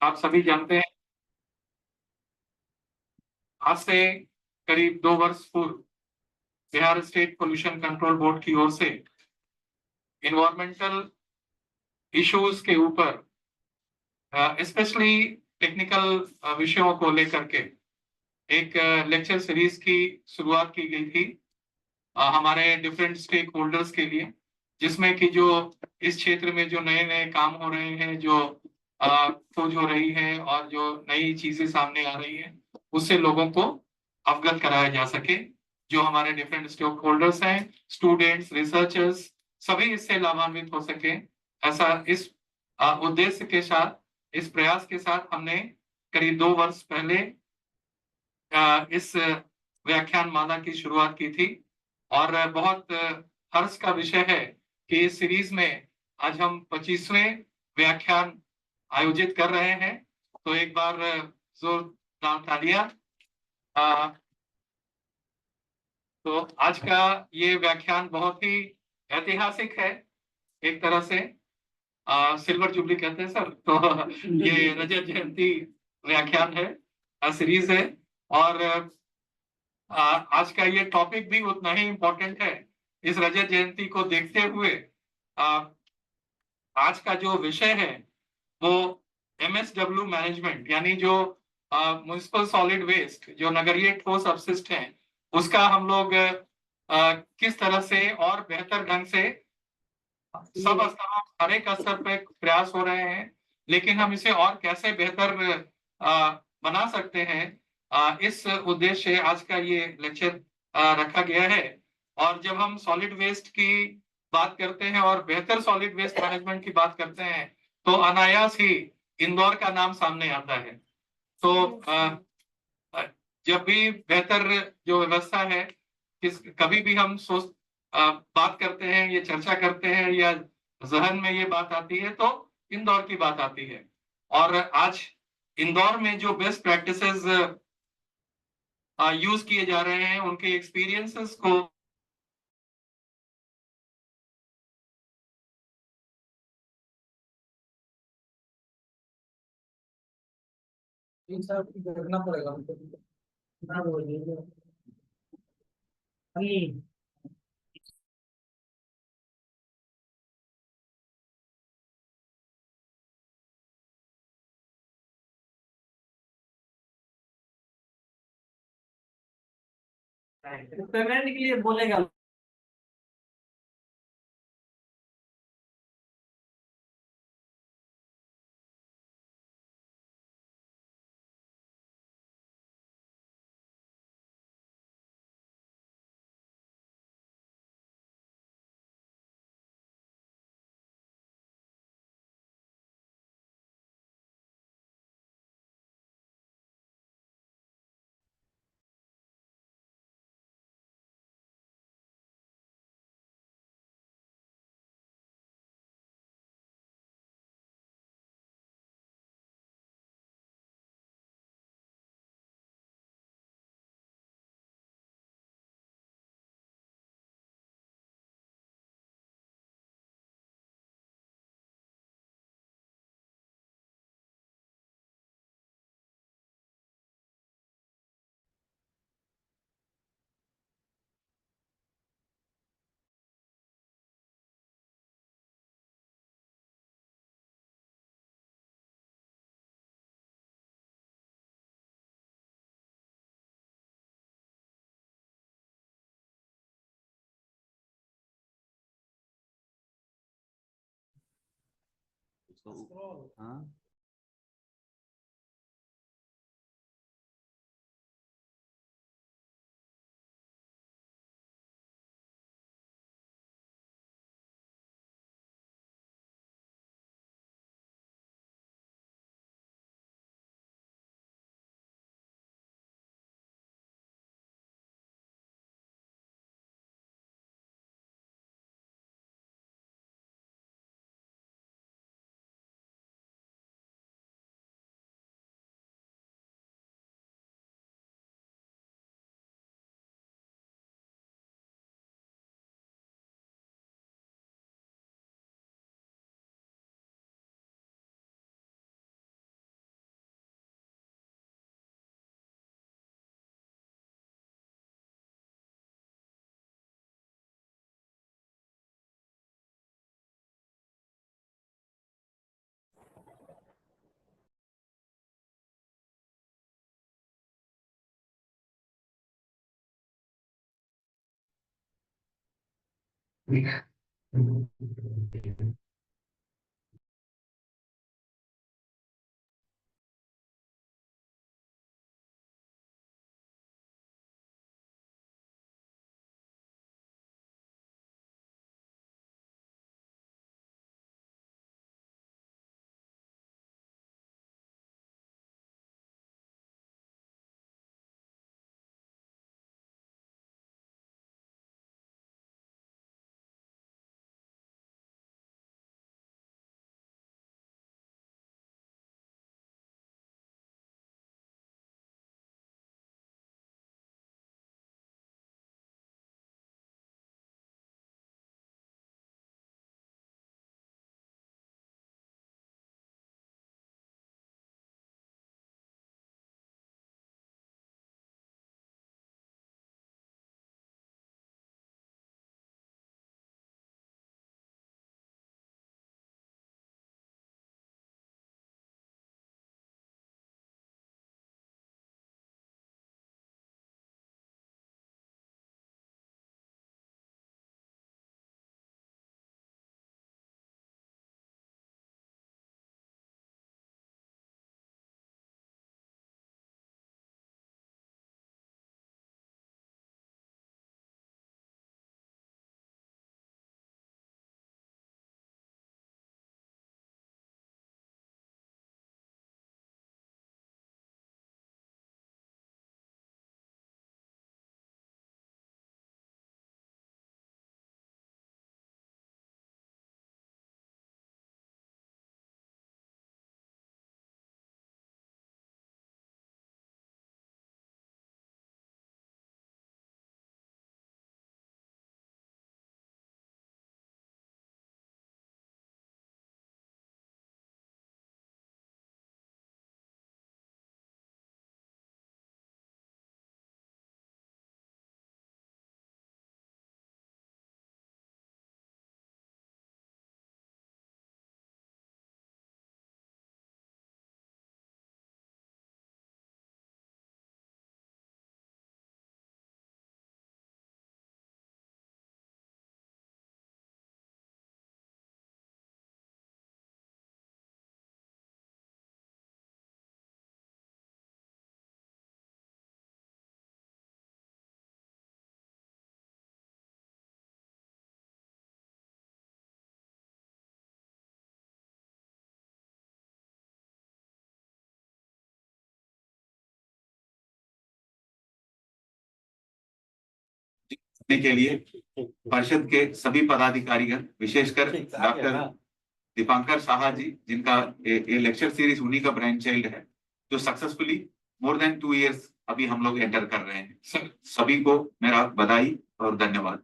आप सभी जानते हैं, आज से करीब 2 वर्ष पूर्व Bihar state pollution control board की ओर से इन्वायरमेंटल इश्यूज के ऊपर स्पेशली टेक्निकल विषयों को लेकर के एक लेक्चर सीरीज की शुरुआत की गई थी हमारे डिफरेंट स्टेक होल्डर्स के लिए, जिसमें कि जो इस क्षेत्र में जो नए नए काम हो रहे हैं, जो खोज हो रही है और जो नई चीजें सामने आ रही हैं, उससे लोगों को अवगत कराया जा सके। जो हमारे डिफरेंट स्टेक होल्डर्स हैं, स्टूडेंट्स, रिसर्चर्स, सभी इससे लाभान्वित हो सके, ऐसा इस उद्देश्य के साथ, इस प्रयास के साथ हमने करीब 2 वर्ष पहले इस व्याख्यान माला की शुरुआत की थी। और बहुत हर्ष का विषय है कि इस सीरीज में आज हम 25वें व्याख्यान आयोजित कर रहे हैं। तो एक बार जोरदार तालियां। अ, तो आज का ये व्याख्यान बहुत ही ऐतिहासिक है एक तरह से। सिल्वर जुबली कहते हैं सर, तो ये रजत जयंती व्याख्यान है, सीरीज है। और आज का ये टॉपिक भी उतना ही इम्पोर्टेंट है। इस रजत जयंती को देखते हुए आ, आज का जो विषय है वो एमएसडब्ल्यू मैनेजमेंट, यानी जो म्युनिसिपल सॉलिड वेस्ट, जो नगरीय ठोस अपशिष्ट हैं, उसका हम लोग किस तरह से और बेहतर ढंग से सब स्तरों, हर एक स्तर पे प्रयास हो रहे हैं, लेकिन हम इसे और कैसे बेहतर बना सकते हैं, इस उद्देश्य से आज का ये लेक्चर रखा गया है। और जब हम सॉलिड वेस्ट की बात करते हैं और बेहतर सॉलिड वेस्ट मैनेजमेंट की बात करते हैं, तो अनायास ही इंदौर का नाम सामने आता है। तो जब भी बेहतर जो व्यवस्था है, कभी भी हम बात करते हैं, ये चर्चा करते हैं, या जहन में ये बात आती है, तो इंदौर की बात आती है। और आज इंदौर में जो बेस्ट प्रैक्टिसेस यूज किए जा रहे हैं, उनके एक्सपीरियंसेस को इन सब देखना पड़ेगा हमको। हाँ, बोलिए। पेमेंट के लिए बोलेगा। हाँ। के लिए परिषद के सभी पदाधिकारीगण, विशेषकर डॉक्टर दीपांकर साहा जी, जिनका ये लेक्चर सीरीज उन्हीं का ब्रांड चाइल्ड है, जो सक्सेसफुली मोर देन 2 इयर्स अभी हम लोग एंटर कर रहे हैं। सभी को मेरा बधाई और धन्यवाद।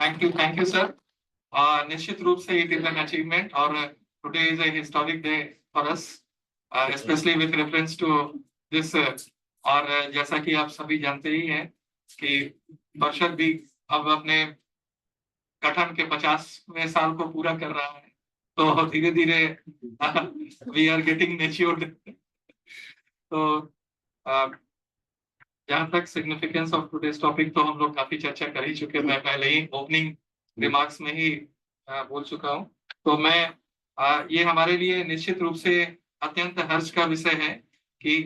Thank you sir. निश्चित रूप से इट इज एन अचीवमेंट और today is a historic day for us, specially with reference to this. और जैसा कि आप सभी जानते ही हैं कि परिषद भी अब अपने गठन के 50वें साल को पूरा कर रहा है, तो धीरे धीरे वी आर गेटिंग मैच्योर्ड। तो जहां तक सिग्निफिकेंस ऑफ टुडेस टॉपिक, तो हम लोग काफी चर्चा कर ही चुके, मैं पहले ही ओपनिंग रिमार्क्स में ही बोल चुका हूं। तो मैं ये हमारे लिए निश्चित रूप से अत्यंत हर्ष का विषय है कि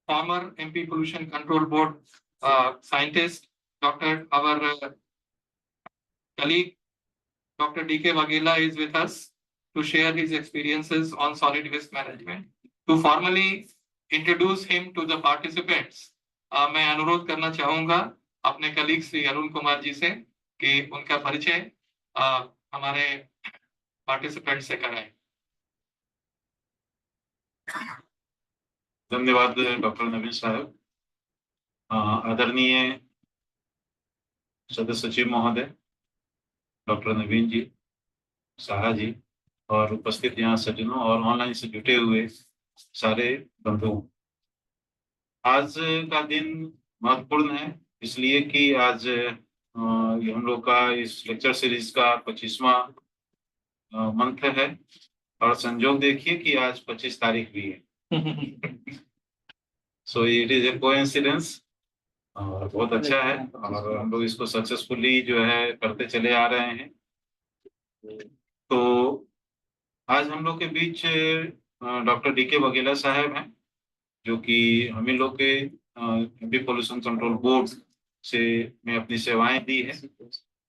former MP pollution control board scientist doctor our colleague Dr. D.K. Waghela is with us to share his experiences on solid waste management. To formally introduce him to the participants, मैं अनुरोध करना चाहूंगा अपने कलीग श्री अरुण कुमार जी से कि उनका परिचय हमारे पार्टिसिपेंट से कराएं। धन्यवाद डॉक्टर नवीन साहब। आदरणीय सदस्य सचिव महोदय डॉक्टर नवीन जी, साहा जी और उपस्थित यहाँ सज्जनों और ऑनलाइन से जुटे हुए सारे बंधुओं, आज का दिन महत्वपूर्ण है इसलिए कि आज हम लोग का इस लेक्चर सीरीज का 25वां मंथ है और संजोग देखिए कि आज 25 तारीख भी है। सो इट इज ए कोइंसिडेंस और बहुत अच्छा है और हम लोग इसको सक्सेसफुली जो है करते चले आ रहे हैं। तो आज हम लोग के बीच डॉक्टर डीके वघेला साहब हैं, जो कि हम ही लोग के एमपी पोल्यूशन कंट्रोल बोर्ड से में अपनी सेवाएं दी है।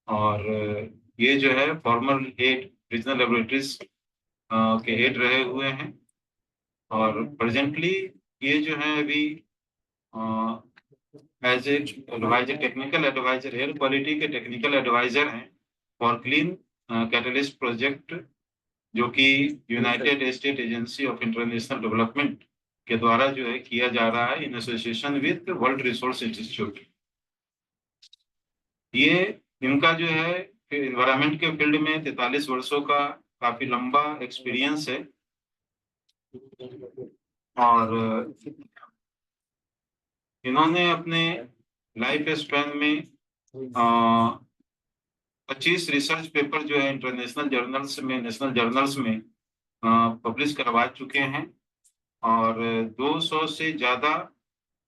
और ये जो है फॉर्मर हेड रीजनल लेबोरेटरीज के हेड रहे हुए हैं और प्रेजेंटली ये जो है अभी as adviser, technical adviser, air quality के टेक्निकल एडवाइजर हैं फॉर क्लीन कैटलिस्ट प्रोजेक्ट, जो कि united state agency of international development के द्वारा जो है किया जा रहा है in association with world resource institute. ये इनका जो है एनवायरमेंट के फील्ड में 43 वर्षों का काफी लंबा एक्सपीरियंस है और इन्होंने अपने लाइफ स्पैन में 25 रिसर्च पेपर जो है इंटरनेशनल जर्नल्स में, नेशनल जर्नल्स में पब्लिश करवा चुके हैं और 200 से ज्यादा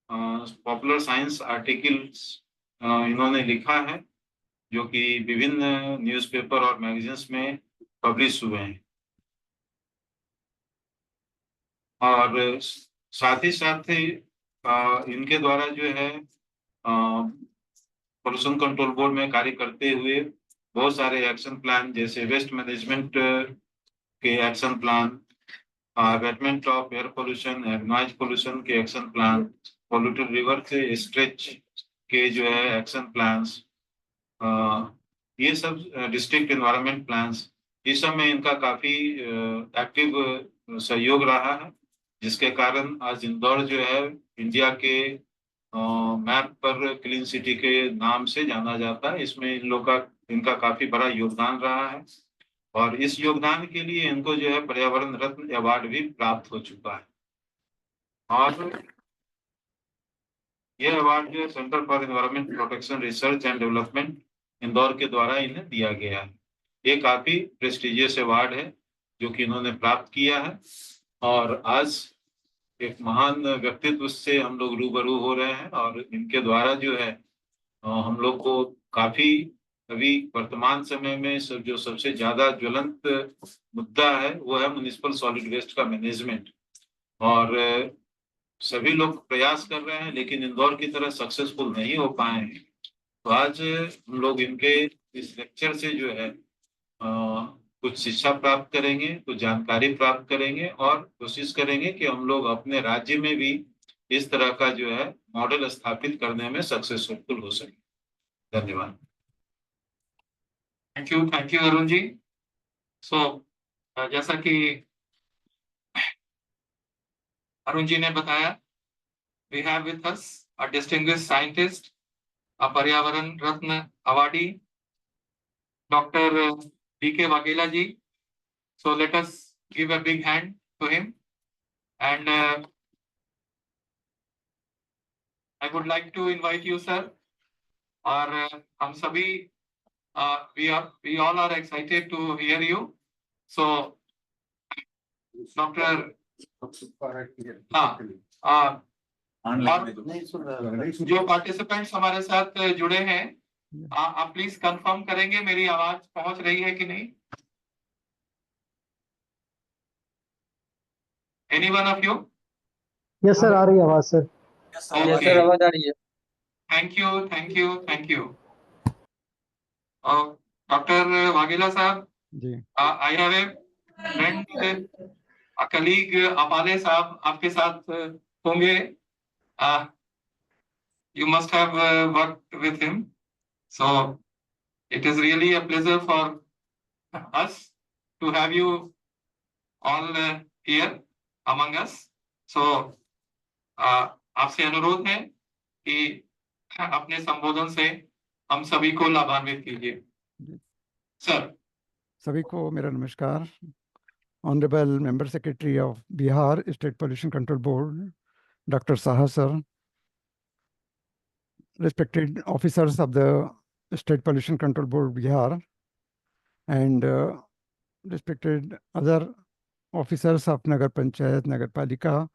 पॉपुलर साइंस आर्टिकल्स इन्होंने लिखा है, जो कि विभिन्न न्यूज़पेपर और मैगजीन्स में पब्लिश हुए हैं। और साथ ही इनके द्वारा जो है पोल्यूशन कंट्रोल बोर्ड में कार्य करते हुए बहुत सारे एक्शन प्लान, जैसे वेस्ट मैनेजमेंट के action plan, abatement of air pollution and noise pollution के एक्शन प्लान, पोल्यूटेड रिवर के स्ट्रेच के जो है एक्शन प्लान्स, ये सब डिस्ट्रिक्ट एनवायरनमेंट प्लान्स, इस सब में इनका काफी एक्टिव सहयोग रहा है, जिसके कारण आज इंदौर जो है इंडिया के मैप पर क्लीन सिटी के नाम से जाना जाता है। इसमें इन लोग का, इनका काफी बड़ा योगदान रहा है और इस योगदान के लिए इनको जो है पर्यावरण रत्न अवार्ड भी प्राप्त हो चुका है। और यह अवार्ड जो है centre for environment protection research and development Indore के द्वारा इन्हें दिया गया है। ये काफी प्रेस्टिजियस अवार्ड है जो कि इन्होंने प्राप्त किया है और आज एक महान व्यक्तित्व से हम लोग रूबरू हो रहे हैं और इनके द्वारा जो है हम लोग को काफी अभी वर्तमान समय में जो सबसे ज्यादा ज्वलंत मुद्दा है वो है म्युनिसिपल सॉलिड वेस्ट का मैनेजमेंट। और सभी लोग प्रयास कर रहे हैं लेकिन इंदौर की तरह सक्सेसफुल नहीं हो पाए हैं। तो आज हम लोग इनके इस लेक्चर से जो है कुछ शिक्षा प्राप्त करेंगे, कुछ जानकारी प्राप्त करेंगे और कोशिश करेंगे कि हम लोग अपने राज्य में भी इस तरह का जो है मॉडल स्थापित करने में सक्सेसफुल हो सके। धन्यवाद। Thank you Arun ji. So जैसा कि अरुण जी ने बताया, we have with us a distinguished scientist, a Paryavaran Ratna awardee, doctor DK Vaghela ji. So let us give a big hand to him. And I would like to invite you, sir. और हम सभी we all are excited to hear you. So doctor, हाँ, और जो participants हमारे साथ जुड़े हैं, आप प्लीज कंफर्म करेंगे मेरी आवाज पहुंच रही है कि नहीं? Any one of you? Yes sir, आ रही है आवाज सर। यस सर, आवाज आ रही है। Thank you. डॉक्टर वाघेला साहब ji, I have a friend, colleague Apale साहब आपके साथ होंगे। You must have worked with him, so it is really a pleasure for us to have you all here among us. So आपसे अनुरोध है कि अपने संबोधन से हम सभी को लाभान्वित कीजिए। सर। सभी को मेरा नमस्कार। Honourable member secretary of Bihar state pollution control board doctor Saha sir, respected officers of the State Pollution Control Board Bihar, and respected other officers of Nagar Panchayat, Nagar Palika,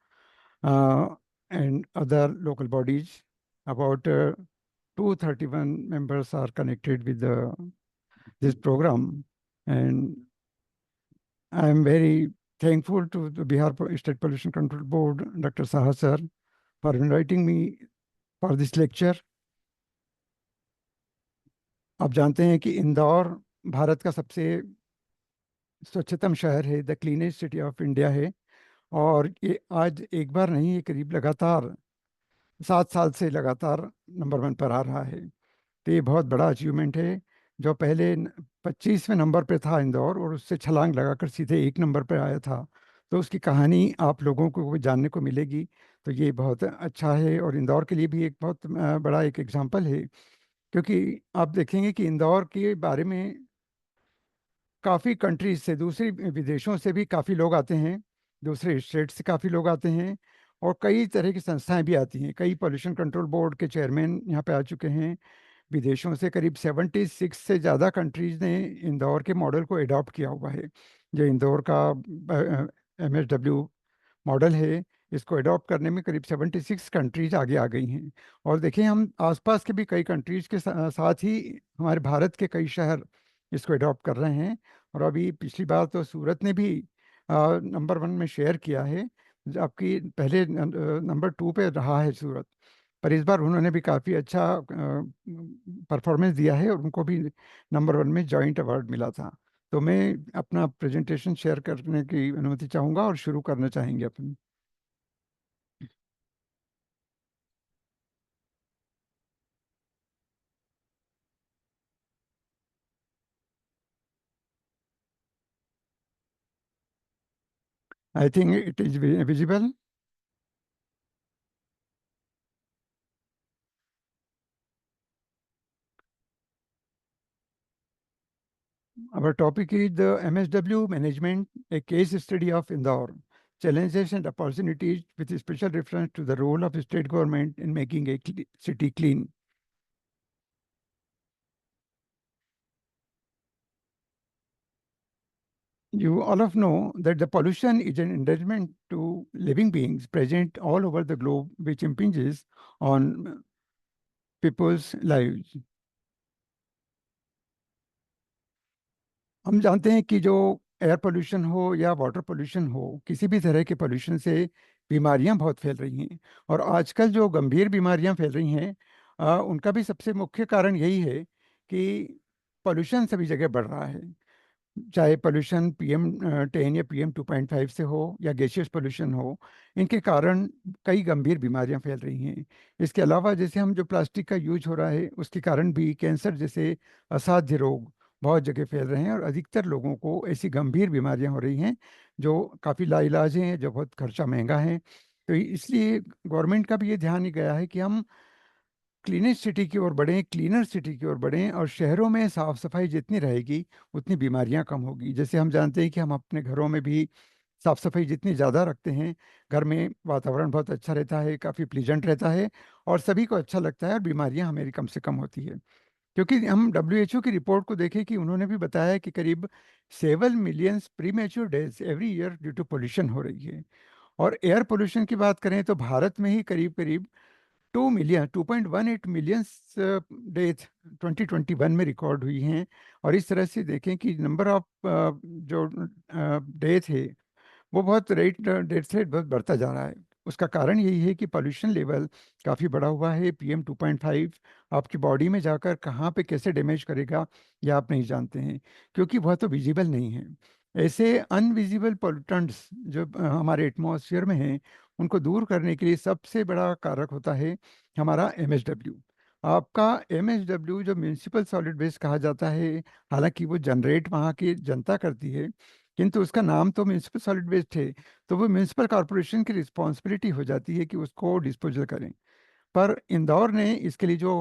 and other local bodies, about 231 members are connected with this program, and I am very thankful to the State Pollution Control Board, Dr. Saha sir, for inviting me for this lecture. आप जानते हैं कि इंदौर भारत का सबसे स्वच्छतम शहर है, the cleanest city of India है, और ये आज एक बार नहीं, ये करीब लगातार 7 साल से लगातार नंबर 1 पर आ रहा है। तो ये बहुत बड़ा अचीवमेंट है। जो पहले 25वें नंबर पे था इंदौर, और उससे छलांग लगाकर सीधे 1 नंबर पर आया था, तो उसकी कहानी आप लोगों को जानने को मिलेगी। तो ये बहुत अच्छा है, और इंदौर के लिए भी एक बहुत बड़ा एक एग्जाम्पल है, क्योंकि आप देखेंगे कि इंदौर के बारे में काफ़ी कंट्रीज से, दूसरी विदेशों से भी काफ़ी लोग आते हैं, दूसरे स्टेट से काफ़ी लोग आते हैं, और कई तरह की संस्थाएं भी आती हैं। कई पोल्यूशन कंट्रोल बोर्ड के चेयरमैन यहाँ पे आ चुके हैं विदेशों से। करीब 76 से ज़्यादा कंट्रीज ने इंदौर के मॉडल को एडॉप्ट किया हुआ है। जो इंदौर का MSW मॉडल है, इसको एडॉप्ट करने में करीब 76 कंट्रीज आगे आ गई हैं। और देखिए, हम आसपास के भी कई कंट्रीज के साथ ही हमारे भारत के कई शहर इसको एडॉप्ट कर रहे हैं। और अभी पिछली बार तो सूरत ने भी नंबर 1 में शेयर किया है, जबकि पहले नंबर 2 पे रहा है सूरत। पर इस बार उन्होंने भी काफ़ी अच्छा परफॉर्मेंस दिया है, और उनको भी नंबर 1 में जॉइंट अवार्ड मिला था। तो मैं अपना प्रेजेंटेशन शेयर करने की अनुमति चाहूँगा, और शुरू करना चाहेंगे अपन। I think it is visible. Our topic is the MSW management, a case study of Indore, challenges and opportunities with a special reference to the role of state government in making a city clean. You all of know that the pollution is an endangerment to living beings present all over the globe, which impinges on people's lives. हम जानते हैं कि जो air pollution हो या water pollution हो, किसी भी तरह के पोल्यूशन से बीमारियां बहुत फैल रही हैं। और आजकल जो गंभीर बीमारियां फैल रही हैं, उनका भी सबसे मुख्य कारण यही है कि पोल्यूशन सभी जगह बढ़ रहा है। चाहे पोल्यूशन PM10 या PM2.5 से हो, या गैसियस पोल्यूशन हो, इनके कारण कई गंभीर बीमारियां फैल रही हैं। इसके अलावा जैसे हम जो प्लास्टिक का यूज हो रहा है, उसके कारण भी कैंसर जैसे असाध्य रोग बहुत जगह फैल रहे हैं, और अधिकतर लोगों को ऐसी गंभीर बीमारियां हो रही हैं जो काफ़ी लाइलाज हैं, जो बहुत खर्चा महंगा है। तो इसलिए गवर्नमेंट का भी ये ध्यान ही गया है कि हम क्लीनेस्ट सिटी की ओर बढ़ें, क्लीनर सिटी की ओर बढ़ें, और शहरों में साफ सफाई जितनी रहेगी उतनी बीमारियां कम होगी। जैसे हम जानते हैं कि हम अपने घरों में भी साफ सफाई जितनी ज़्यादा रखते हैं, घर में वातावरण बहुत अच्छा रहता है, काफ़ी प्लीजेंट रहता है, और सभी को अच्छा लगता है, और बीमारियां हमें कम से कम होती है। क्योंकि हम WHO की रिपोर्ट को देखें कि उन्होंने भी बताया कि करीब 7 million premature deaths every year due to pollution हो रही है। और एयर पोल्यूशन की बात करें तो भारत में ही करीब करीब 2.18 मिलियन डेथ 2021 में रिकॉर्ड हुई हैं। और इस तरह से देखें कि नंबर ऑफ जो डेथ है, वो बहुत डेथ रेट बहुत बढ़ता जा रहा है। उसका कारण यही है कि पोल्यूशन लेवल काफ़ी बढ़ा हुआ है। PM2.5 आपकी बॉडी में जाकर कहाँ पे कैसे डैमेज करेगा, यह आप नहीं जानते हैं, क्योंकि वह तो विजिबल नहीं है। ऐसे अनविजिबल पोल्यूटेंट्स जो हमारे एटमॉस्फेयर में हैं, उनको दूर करने के लिए सबसे बड़ा कारक होता है हमारा MSW। आपका MSW जो म्यूनिसिपल सॉलिड वेस्ट कहा जाता है, हालांकि वो जनरेट वहाँ की जनता करती है, किंतु उसका नाम तो म्यूनिसिपल सॉलिड वेस्ट है, तो वो म्यूनिसिपल कॉरपोरेशन की रिस्पॉन्सिबिलिटी हो जाती है कि उसको डिस्पोजल करें। पर इंदौर ने इसके लिए जो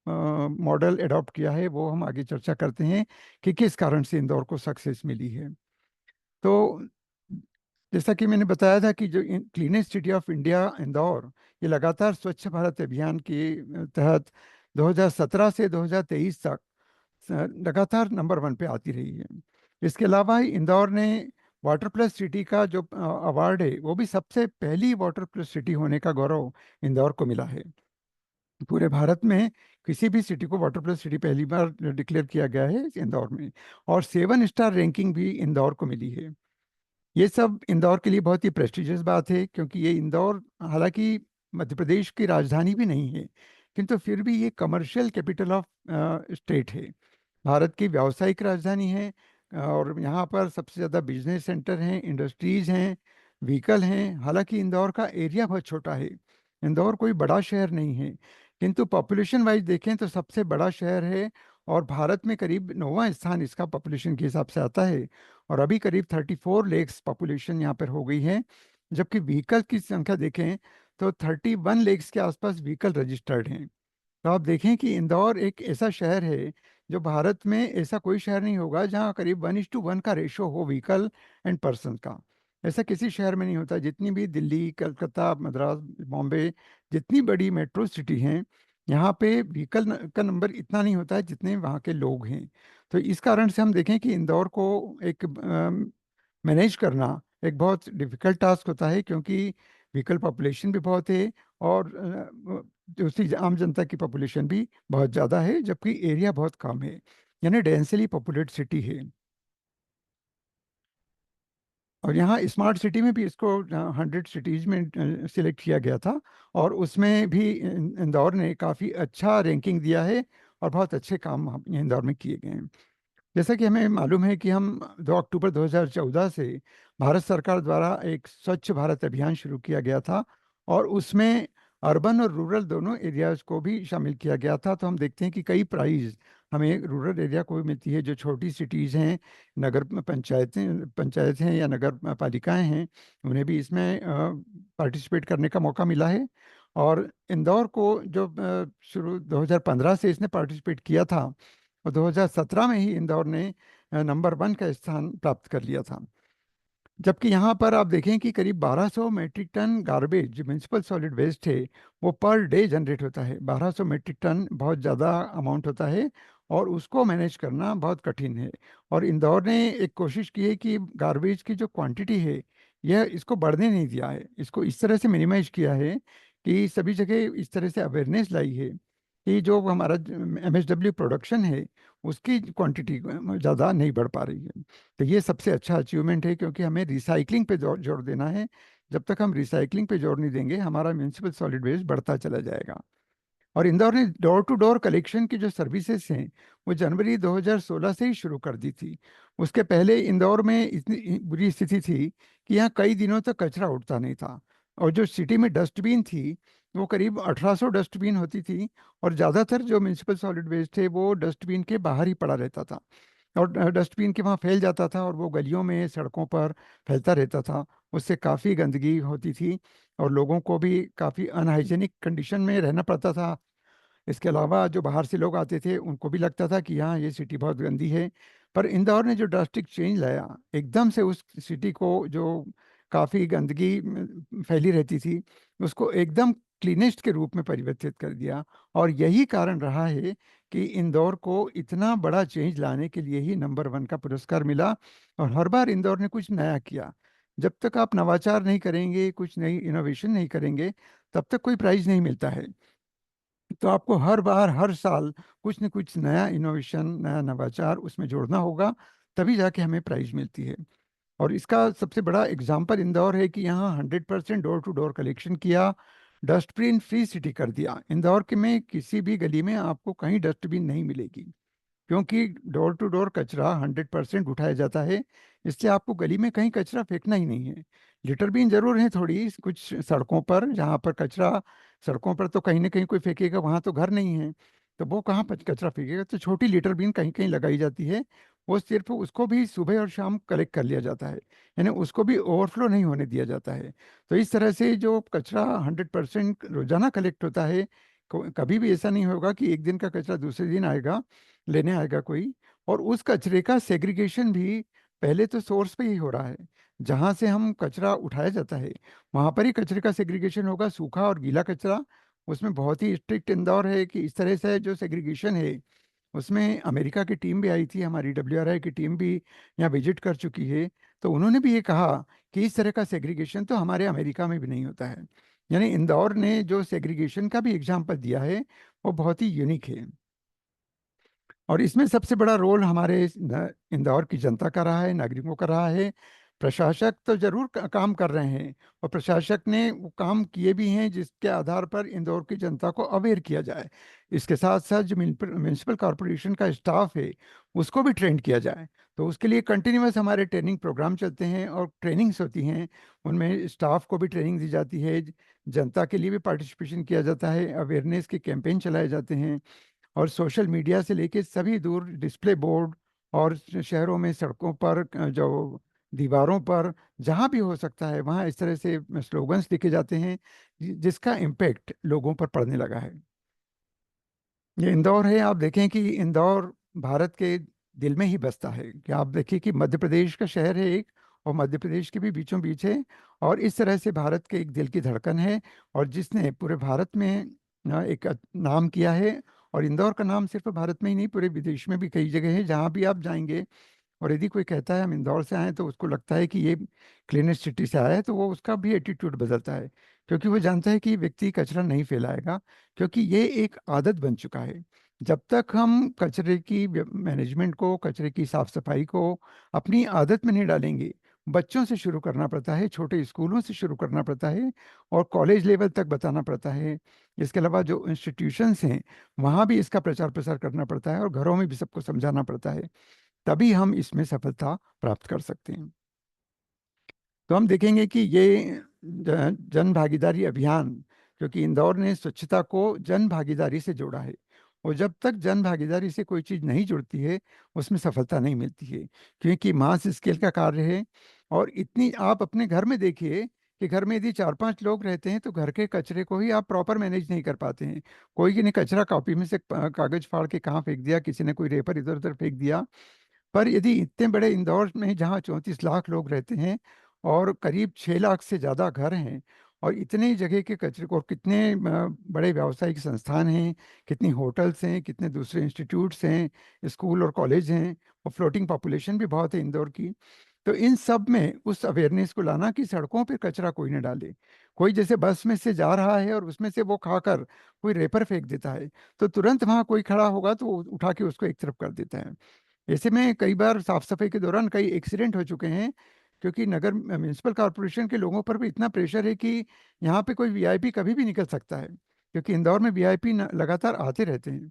मॉडल एडॉप्ट किया है, वो हम आगे चर्चा करते हैं कि किस कारण से इंदौर को सक्सेस मिली है। तो जैसा कि मैंने बताया था कि जो cleanest city of India Indore, ये लगातार स्वच्छ भारत अभियान के तहत 2017 से 2023 तक लगातार नंबर 1 पे आती रही है। इसके अलावा इंदौर ने वाटर प्लस सिटी का जो अवार्ड है, वो भी सबसे पहली वाटर प्लस सिटी होने का गौरव इंदौर को मिला है। पूरे भारत में किसी भी सिटी को वाटर प्लस सिटी पहली बार डिक्लेयर किया गया है इंदौर में, और 7 स्टार रैंकिंग भी इंदौर को मिली है। ये सब इंदौर के लिए बहुत ही प्रेस्टिजियस बात है, क्योंकि ये इंदौर हालांकि मध्य प्रदेश की राजधानी भी नहीं है, किंतु फिर भी ये कमर्शियल कैपिटल ऑफ स्टेट है, भारत की व्यावसायिक राजधानी है। और यहाँ पर सबसे ज़्यादा बिजनेस सेंटर हैं, इंडस्ट्रीज हैं, व्हीकल हैं। हालांकि इंदौर का एरिया बहुत छोटा है, इंदौर कोई बड़ा शहर नहीं है, किंतु पॉपुलेशन वाइज देखें तो सबसे बड़ा शहर है, और भारत में करीब 9वां स्थान इसका पॉपुलेशन के हिसाब से आता है। और अभी करीब 34 लेक्स पॉपुलेशन यहाँ पर हो गई है, जबकि व्हीकल की संख्या देखें तो 31 लेक्स के आसपास व्हीकल रजिस्टर्ड हैं। तो आप देखें कि इंदौर एक ऐसा शहर है जो भारत में ऐसा कोई शहर नहीं होगा जहाँ करीब 1:1 का रेशो हो व्हीकल एंड पर्सन का। ऐसा किसी शहर में नहीं होता। जितनी भी दिल्ली, कलकत्ता, मद्रास, बॉम्बे, जितनी बड़ी मेट्रो सिटी हैं, यहाँ पे व्हीकल का नंबर इतना नहीं होता है जितने वहाँ के लोग हैं। तो इस कारण से हम देखें कि इंदौर को एक मैनेज करना एक बहुत डिफिकल्ट टास्क होता है, क्योंकि व्हीकल पॉपुलेशन भी बहुत है, और दूसरी आम जनता की पॉपुलेशन भी बहुत ज़्यादा है, जबकि एरिया बहुत कम है, यानी डेंसली पॉपुलेट सिटी है। और यहाँ स्मार्ट सिटी में भी इसको 100 सिटीज में सिलेक्ट किया गया था, और उसमें भी इंदौर ने काफ़ी अच्छा रैंकिंग दिया है, और बहुत अच्छे काम इंदौर में किए गए हैं। जैसा कि हमें मालूम है कि हम 2 अक्टूबर 2014 से भारत सरकार द्वारा एक स्वच्छ भारत अभियान शुरू किया गया था, और उसमें अर्बन और रूरल दोनों एरियाज को भी शामिल किया गया था। तो हम देखते हैं कि कई प्राइज हमें रूरल एरिया को भी मिलती है, जो छोटी सिटीज़ हैं, नगर पंचायत हैं या नगर पालिकाएं हैं, उन्हें भी इसमें पार्टिसिपेट करने का मौका मिला है। और इंदौर को जो शुरू 2015 से इसने पार्टिसिपेट किया था, और 2017 में ही इंदौर ने नंबर 1 का स्थान प्राप्त कर लिया था। जबकि यहाँ पर आप देखें कि करीब 1200 मैट्रिक टन गार्बेज जो म्यूनसिपल सॉलिड वेस्ट है वो पर डे जनरेट होता है। 1200 मैट्रिक टन बहुत ज़्यादा अमाउंट होता है, और उसको मैनेज करना बहुत कठिन है। और इंदौर ने एक कोशिश की है कि गार्बेज की जो क्वांटिटी है, यह इसको बढ़ने नहीं दिया है, इसको इस तरह से मिनिमाइज किया है कि सभी जगह इस तरह से अवेयरनेस लाई है कि जो हमारा MSW प्रोडक्शन है उसकी क्वांटिटी ज़्यादा नहीं बढ़ पा रही है। तो ये सबसे अच्छा अचीवमेंट है, क्योंकि हमें रिसाइकलिंग पे जोर देना है। जब तक हम रिसाइकलिंग पे जोर नहीं देंगे, हमारा म्यूनसिपल सॉलिड वेस्ट बढ़ता चला जाएगा। और इंदौर ने डोर टू डोर कलेक्शन की जो सर्विसेज हैं वो जनवरी 2016 से ही शुरू कर दी थी। उसके पहले इंदौर में इतनी बुरी स्थिति थी कि यहाँ कई दिनों तक कचरा उठता नहीं था, और जो सिटी में डस्टबिन थी वो करीब 1800 डस्टबिन होती थी, और ज़्यादातर जो म्यूनसिपल सॉलिड वेस्ट थे वो डस्टबिन के बाहर ही पड़ा रहता था, और डस्टबिन के वहाँ फैल जाता था, और वो गलियों में, सड़कों पर फैलता रहता था। उससे काफ़ी गंदगी होती थी, और लोगों को भी काफ़ी अनहाइजेनिक कंडीशन में रहना पड़ता था। इसके अलावा जो बाहर से लोग आते थे उनको भी लगता था कि हाँ, ये सिटी बहुत गंदी है। पर इंदौर ने जो ड्रास्टिक चेंज लाया, एकदम से उस सिटी को, जो काफ़ी गंदगी फैली रहती थी, उसको एकदम क्लीनेस्ट के रूप में परिवर्तित कर दिया। और यही कारण रहा है कि इंदौर को इतना बड़ा चेंज लाने के लिए ही नंबर 1 का पुरस्कार मिला। और हर बार इंदौर ने कुछ नया किया। जब तक आप नवाचार नहीं करेंगे, कुछ नई इनोवेशन नहीं करेंगे, तब तक कोई प्राइज नहीं मिलता है। तो आपको हर बार, हर साल कुछ न कुछ नया इनोवेशन, नया नवाचार उसमें जोड़ना होगा, तभी जाके हमें प्राइज मिलती है। और इसका सबसे बड़ा एग्जाम्पल इंदौर है कि यहाँ 100% डोर टू डोर कलेक्शन किया, डस्टबिन फ्री सिटी कर दिया। इंदौर के में किसी भी गली में आपको कहीं डस्टबिन नहीं मिलेगी, क्योंकि डोर टू डोर कचरा 100% उठाया जाता है। इसलिए आपको गली में कहीं कचरा फेंकना ही नहीं है। लिटर बीन जरूर है थोड़ी कुछ सड़कों पर, जहाँ पर कचरा, सड़कों पर तो कहीं ना कहीं कोई फेंकेगा, वहाँ तो घर नहीं है, तो वो कहाँ पर कचरा फेंकेगा। तो छोटी लिटर बीन कहीं कहीं लगाई जाती है, वो सिर्फ उसको भी सुबह और शाम कलेक्ट कर लिया जाता है, यानी उसको भी ओवरफ्लो नहीं होने दिया जाता है। तो इस तरह से जो कचरा 100% रोजाना कलेक्ट होता है, कभी भी ऐसा नहीं होगा कि एक दिन का कचरा दूसरे दिन आएगा, लेने आएगा कोई। और उस कचरे का सेग्रीगेशन भी पहले तो सोर्स पे ही हो रहा है, जहाँ से हम कचरा उठाया जाता है वहाँ पर ही कचरे का सेग्रीगेशन होगा, सूखा और गीला कचरा। उसमें बहुत ही स्ट्रिक्ट इंदौर है कि इस तरह से जो सेग्रीगेशन है, उसमें अमेरिका की टीम भी आई थी, हमारी WRI की टीम भी यहाँ विजिट कर चुकी है। तो उन्होंने भी ये कहा कि इस तरह का सेग्रीगेशन तो हमारे अमेरिका में भी नहीं होता है। यानी इंदौर ने जो सेग्रीगेशन का भी एग्जाम्पल दिया है वो बहुत ही यूनिक है। और इसमें सबसे बड़ा रोल हमारे इंदौर की जनता का रहा है, नागरिकों का रहा है। प्रशासक तो जरूर काम कर रहे हैं, और प्रशासक ने वो काम किए भी हैं जिसके आधार पर इंदौर की जनता को अवेयर किया जाए। इसके साथ साथ जो म्यूनिसिपल कॉरपोरेशन का स्टाफ है उसको भी ट्रेन किया जाए। तो उसके लिए कंटिन्यूस हमारे ट्रेनिंग प्रोग्राम चलते हैं और ट्रेनिंग्स होती हैं, उनमें स्टाफ को भी ट्रेनिंग दी जाती है, जनता के लिए भी पार्टिसिपेशन किया जाता है, अवेयरनेस के कैंपेन चलाए जाते हैं। और सोशल मीडिया से लेके सभी दूर डिस्प्ले बोर्ड और शहरों में सड़कों पर जो दीवारों पर जहाँ भी हो सकता है वहाँ इस तरह से स्लोगन्स लिखे जाते हैं जिसका इम्पेक्ट लोगों पर पड़ने लगा है। ये इंदौर है, आप देखें कि इंदौर भारत के दिल में ही बसता है। कि आप देखिए कि मध्य प्रदेश का शहर है एक, और मध्य प्रदेश के भी बीचों बीच है, और इस तरह से भारत के एक दिल की धड़कन है, और जिसने पूरे भारत में एक नाम किया है। और इंदौर का नाम सिर्फ भारत में ही नहीं, पूरे विदेश में भी कई जगह है जहाँ भी आप जाएंगे। और यदि कोई कहता है हम इंदौर से आए तो उसको लगता है कि ये क्लीनेस्ट सिटी से आया है, तो वो उसका भी एटीट्यूड बदलता है, क्योंकि वो जानता है कि व्यक्ति कचरा नहीं फैलाएगा, क्योंकि ये एक आदत बन चुका है। जब तक हम कचरे की मैनेजमेंट को, कचरे की साफ सफाई को अपनी आदत में नहीं डालेंगे, बच्चों से शुरू करना पड़ता है, छोटे स्कूलों से शुरू करना पड़ता है, और कॉलेज लेवल तक बताना पड़ता है। इसके अलावा जो इंस्टीट्यूशंस हैं वहाँ भी इसका प्रचार प्रसार करना पड़ता है, और घरों में भी सबको समझाना पड़ता है। तभी हम इसमें सफलता प्राप्त कर सकते हैं। तो हम देखेंगे कि ये जन भागीदारी अभियान, क्योंकि इंदौर ने स्वच्छता को जन भागीदारी से जोड़ा है, और जब तक जन भागीदारी से कोई चीज़ नहीं जुड़ती है उसमें सफलता नहीं मिलती है, क्योंकि मास स्केल का कार्य है। और इतनी आप अपने घर में देखिए कि घर में यदि 4-5 लोग रहते हैं तो घर के कचरे को ही आप प्रॉपर मैनेज नहीं कर पाते हैं। कोई ने कचरा कॉपी में से कागज फाड़ के कहाँ फेंक दिया, किसी ने कोई रेपर इधर उधर फेंक दिया। पर यदि इतने बड़े इंदौर में जहाँ 34 लाख लोग रहते हैं और करीब 6 लाख से ज़्यादा घर हैं, और इतने जगह के कचरे को, और कितने बड़े व्यावसायिक संस्थान हैं, कितनी होटल्स हैं, कितने दूसरे इंस्टीट्यूट्स हैं, स्कूल और कॉलेज हैं, और फ्लोटिंग पॉपुलेशन भी बहुत है इंदौर की। तो इन सब में उस अवेयरनेस को लाना कि सड़कों पे कचरा कोई न डाले। कोई जैसे बस में से जा रहा है और उसमें से वो खाकर कोई रेपर फेंक देता है, तो तुरंत वहाँ कोई खड़ा होगा तो वो उठा के उसको एक तरफ कर देता है। ऐसे में कई बार साफ सफाई के दौरान कई एक्सीडेंट हो चुके हैं, क्योंकि नगर म्यूनिसिपल कॉरपोरेशन के लोगों पर भी इतना प्रेशर है कि यहाँ पे कोई वीआईपी कभी भी निकल सकता है, क्योंकि इंदौर में वीआईपी लगातार आते रहते हैं।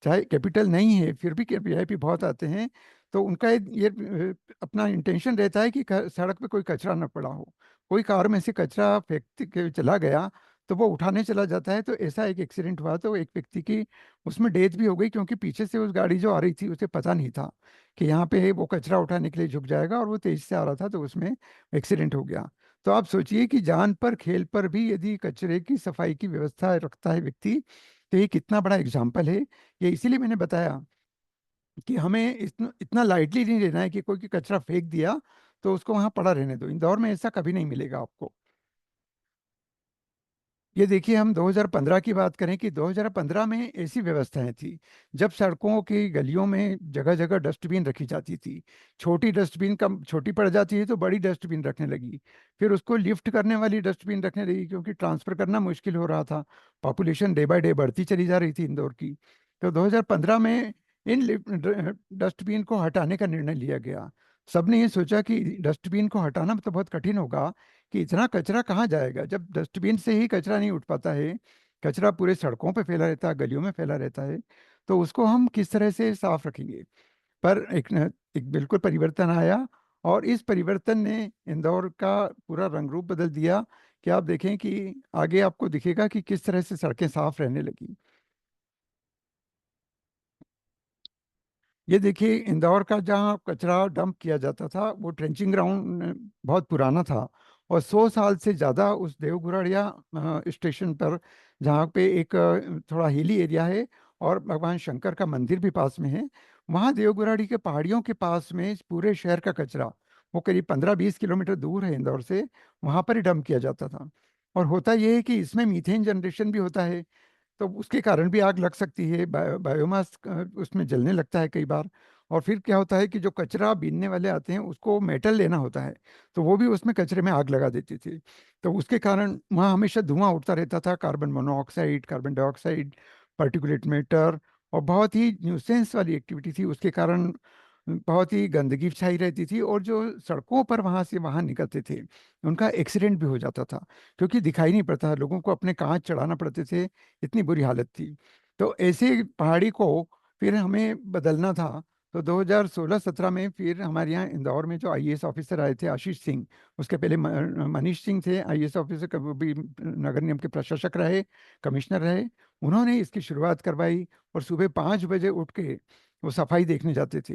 चाहे कैपिटल नहीं है फिर भी वीआईपी बहुत आते हैं। तो उनका ये अपना इंटेंशन रहता है कि सड़क पे कोई कचरा न पड़ा हो। कोई कार में से कचरा फेंक के चला गया तो वो उठाने चला जाता है, तो ऐसा एक एक्सीडेंट हुआ तो एक व्यक्ति की उसमें डेथ भी हो गई, क्योंकि पीछे से उस गाड़ी जो आ रही थी उसे पता नहीं था कि यहाँ पे वो कचरा उठाने के लिए झुक जाएगा, और वो तेज से आ रहा था तो उसमें एक्सीडेंट हो गया। तो आप सोचिए कि जान पर खेल पर भी यदि कचरे की सफाई की व्यवस्था रखता है व्यक्ति, तो ये कितना बड़ा एग्जाम्पल है। ये इसीलिए मैंने बताया कि हमें इतना इतना लाइटली नहीं लेना है कि कोई कचरा फेंक दिया तो उसको वहां पड़ा रहने दो। इंदौर में ऐसा कभी नहीं मिलेगा आपको। ये देखिए, हम 2015 की बात करें कि 2015 में ऐसी व्यवस्थाएं थी जब सड़कों की गलियों में जगह जगह डस्टबिन रखी जाती थी। छोटी डस्टबिन कम छोटी पड़ जाती है तो बड़ी डस्टबिन रखने लगी, फिर उसको लिफ्ट करने वाली डस्टबिन रखने लगी, क्योंकि ट्रांसफर करना मुश्किल हो रहा था। पॉपुलेशन डे बाय डे बढ़ती चली जा रही थी इंदौर की। तो 2015 में इन डस्टबिन को हटाने का निर्णय लिया गया। सबने ये सोचा कि डस्टबिन को हटाना तो बहुत कठिन होगा, कि इतना कचरा कहाँ जाएगा जब डस्टबिन से ही कचरा नहीं उठ पाता है, कचरा पूरे सड़कों पे फैला रहता है, गलियों में फैला रहता है, तो उसको हम किस तरह से साफ रखेंगे। पर एक बिल्कुल परिवर्तन आया, और इस परिवर्तन ने इंदौर का पूरा रंग रूप बदल दिया। कि आप देखें कि आगे आपको दिखेगा कि किस तरह से सड़कें साफ रहने लगी। ये देखिए, इंदौर का जहाँ कचरा डंप किया जाता था वो ट्रेंचिंग ग्राउंड बहुत पुराना था, और 100 साल से ज़्यादा उस देवगुड़िया स्टेशन पर, जहाँ पे एक थोड़ा हिली एरिया है और भगवान शंकर का मंदिर भी पास में है, वहाँ देवगुड़ाड़ी के पहाड़ियों के पास में इस पूरे शहर का कचरा, वो करीब 15-20 किलोमीटर दूर है इंदौर से, वहाँ पर ही डंप किया जाता था। और होता यह है कि इसमें मीथेन जनरेशन भी होता है, तो उसके कारण भी आग लग सकती है। बायोमास उसमें जलने लगता है कई बार, और फिर क्या होता है कि जो कचरा बीनने वाले आते हैं उसको मेटल लेना होता है, तो वो भी उसमें कचरे में आग लगा देते थे। तो उसके कारण वहाँ हमेशा धुआं उठता रहता था, carbon monoxide, carbon dioxide, particulate matter, और बहुत ही न्यूसेंस वाली एक्टिविटी थी। उसके कारण बहुत ही गंदगी छाई रहती थी, और जो सड़कों पर वहाँ से वहाँ निकलते थे उनका एक्सीडेंट भी हो जाता था, क्योंकि दिखाई नहीं पड़ता, लोगों को अपने कांच चढ़ाना पड़ते थे, इतनी बुरी हालत थी। तो ऐसे पहाड़ी को फिर हमें बदलना था। तो 2016-17 में फिर हमारे यहाँ इंदौर में जो आईएएस ऑफिसर आए थे, आशीष सिंह, उसके पहले मनीष सिंह थे आईएएस ऑफिसर, कभी भी नगर निगम के प्रशासक रहे, कमिश्नर रहे। उन्होंने इसकी शुरुआत करवाई, और सुबह 5 बजे उठ के वो सफाई देखने जाते थे।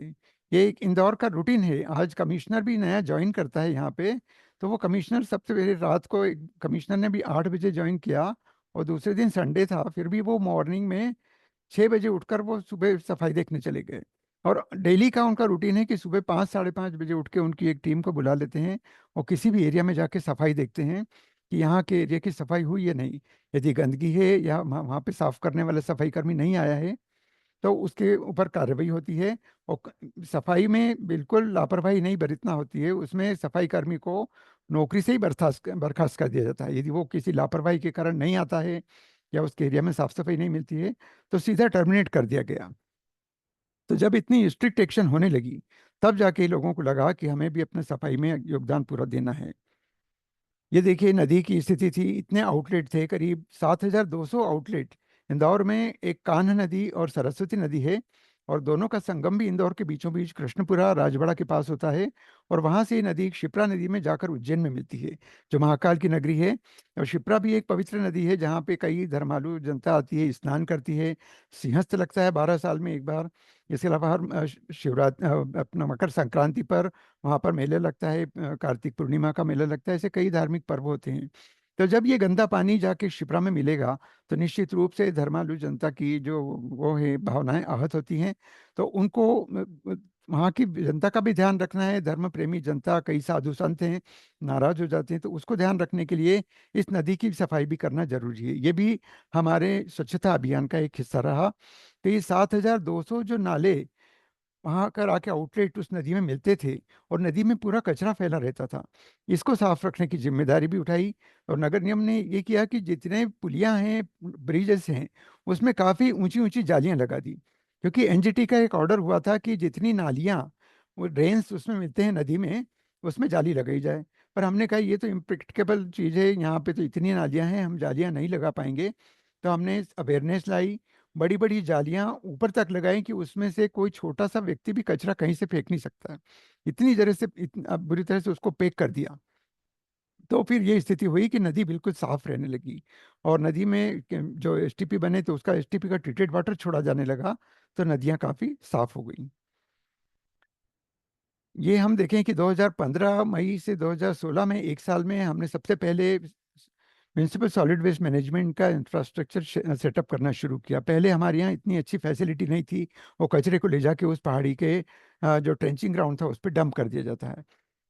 ये एक इंदौर का रूटीन है। आज कमिश्नर भी नया ज्वाइन करता है यहाँ पे, तो वो कमिश्नर सबसे पहले रात को, कमिश्नर ने भी 8 बजे ज्वाइन किया, और दूसरे दिन संडे था, फिर भी वो मॉर्निंग में 6 बजे उठकर वो सुबह सफाई देखने चले गए। और डेली का उनका रूटीन है कि सुबह 5 साढ़े 5 बजे उठ के उनकी एक टीम को बुला लेते हैं, और किसी भी एरिया में जाके सफाई देखते हैं कि यहाँ के एरिया की सफाई हुई या नहीं। यदि गंदगी है या वहाँ पे साफ करने वाला सफाई कर्मी नहीं आया है, तो उसके ऊपर कार्रवाई होती है। और सफाई में बिल्कुल लापरवाही नहीं बरतना होती है, उसमें सफाई कर्मी को नौकरी से ही बर्खास्त कर दिया जाता है। यदि वो किसी लापरवाही के कारण नहीं आता है, या उसके एरिया में साफ सफाई नहीं मिलती है, तो सीधा टर्मिनेट कर दिया गया। तो जब इतनी स्ट्रिक्ट एक्शन होने लगी, तब जाके लोगों को लगा कि हमें भी अपने सफाई में योगदान पूरा देना है। ये देखिए नदी की स्थिति थी, इतने आउटलेट थे, करीब 7,200 आउटलेट। इंदौर में एक कान्ह नदी और सरस्वती नदी है, और दोनों का संगम भी इंदौर के बीचों बीच कृष्णपुरा राजवाड़ा के पास होता है। और वहां से ये नदी क्षिप्रा नदी में जाकर उज्जैन में मिलती है, जो महाकाल की नगरी है। और क्षिप्रा भी एक पवित्र नदी है, जहाँ पे कई धर्मालु जनता आती है, स्नान करती है। सिंहस्थ लगता है 12 साल में एक बार। इसके अलावा हर शिवरात्रि, अपना मकर संक्रांति पर वहाँ पर मेला लगता है, कार्तिक पूर्णिमा का मेला लगता है। ऐसे कई धार्मिक पर्व होते हैं। तो जब ये गंदा पानी जाके शिप्रा में मिलेगा, तो निश्चित रूप से धर्मालु जनता की जो वो है भावनाएं आहत होती हैं। तो उनको वहाँ की जनता का भी ध्यान रखना है। धर्म प्रेमी जनता, कई साधु संत हैं, नाराज हो जाते हैं, तो उसको ध्यान रखने के लिए इस नदी की सफाई भी करना जरूरी है। ये भी हमारे स्वच्छता अभियान का एक हिस्सा रहा। तो ये 7,200 जो नाले वहां कर आके आउटलेट उस नदी में मिलते थे, और नदी में पूरा कचरा फैला रहता था, इसको साफ रखने की जिम्मेदारी भी उठाई। और नगर निगम ने ये किया कि जितने पुलियां हैं, ब्रिजेस हैं, उसमें काफी ऊंची ऊंची जालियां लगा दी, क्योंकि एनजीटी का एक ऑर्डर हुआ था कि जितनी नालियां, वो ड्रेन्स उसमें मिलते हैं नदी में, उसमें जाली लगाई जाए। पर हमने कहा ये तो इम्प्रैक्टिकेबल चीज़ है, यहाँ पे तो इतनी नालियां हैं, हम जालियां नहीं लगा पाएंगे। तो हमने अवेयरनेस लाई, बड़ी बड़ी जालियां ऊपर तक लगाई कि उसमें से कोई छोटा सा व्यक्ति भी कचरा कहीं से फेंक नहीं सकता। इतनी तरह से बुरी तरह से उसको पैक कर दिया। तो फिर ये स्थिति हुई कि नदी बिल्कुल साफ रहने लगी, और नदी में जो एसटीपी बने, तो उसका एसटीपी का ट्रीटेड वाटर छोड़ा जाने लगा, तो नदियां काफी साफ हो गई। ये हम देखें कि 2015 मई से 2016 में, एक साल में हमने सबसे पहले म्यूनसिपल सॉलिड वेस्ट मैनेजमेंट का इंफ्रास्ट्रक्चर सेटअप करना शुरू किया। पहले हमारे यहाँ इतनी अच्छी फैसिलिटी नहीं थी, वो कचरे को ले जाके उस पहाड़ी के जो ट्रेंचिंग ग्राउंड था उस पर डंप कर दिया जाता है।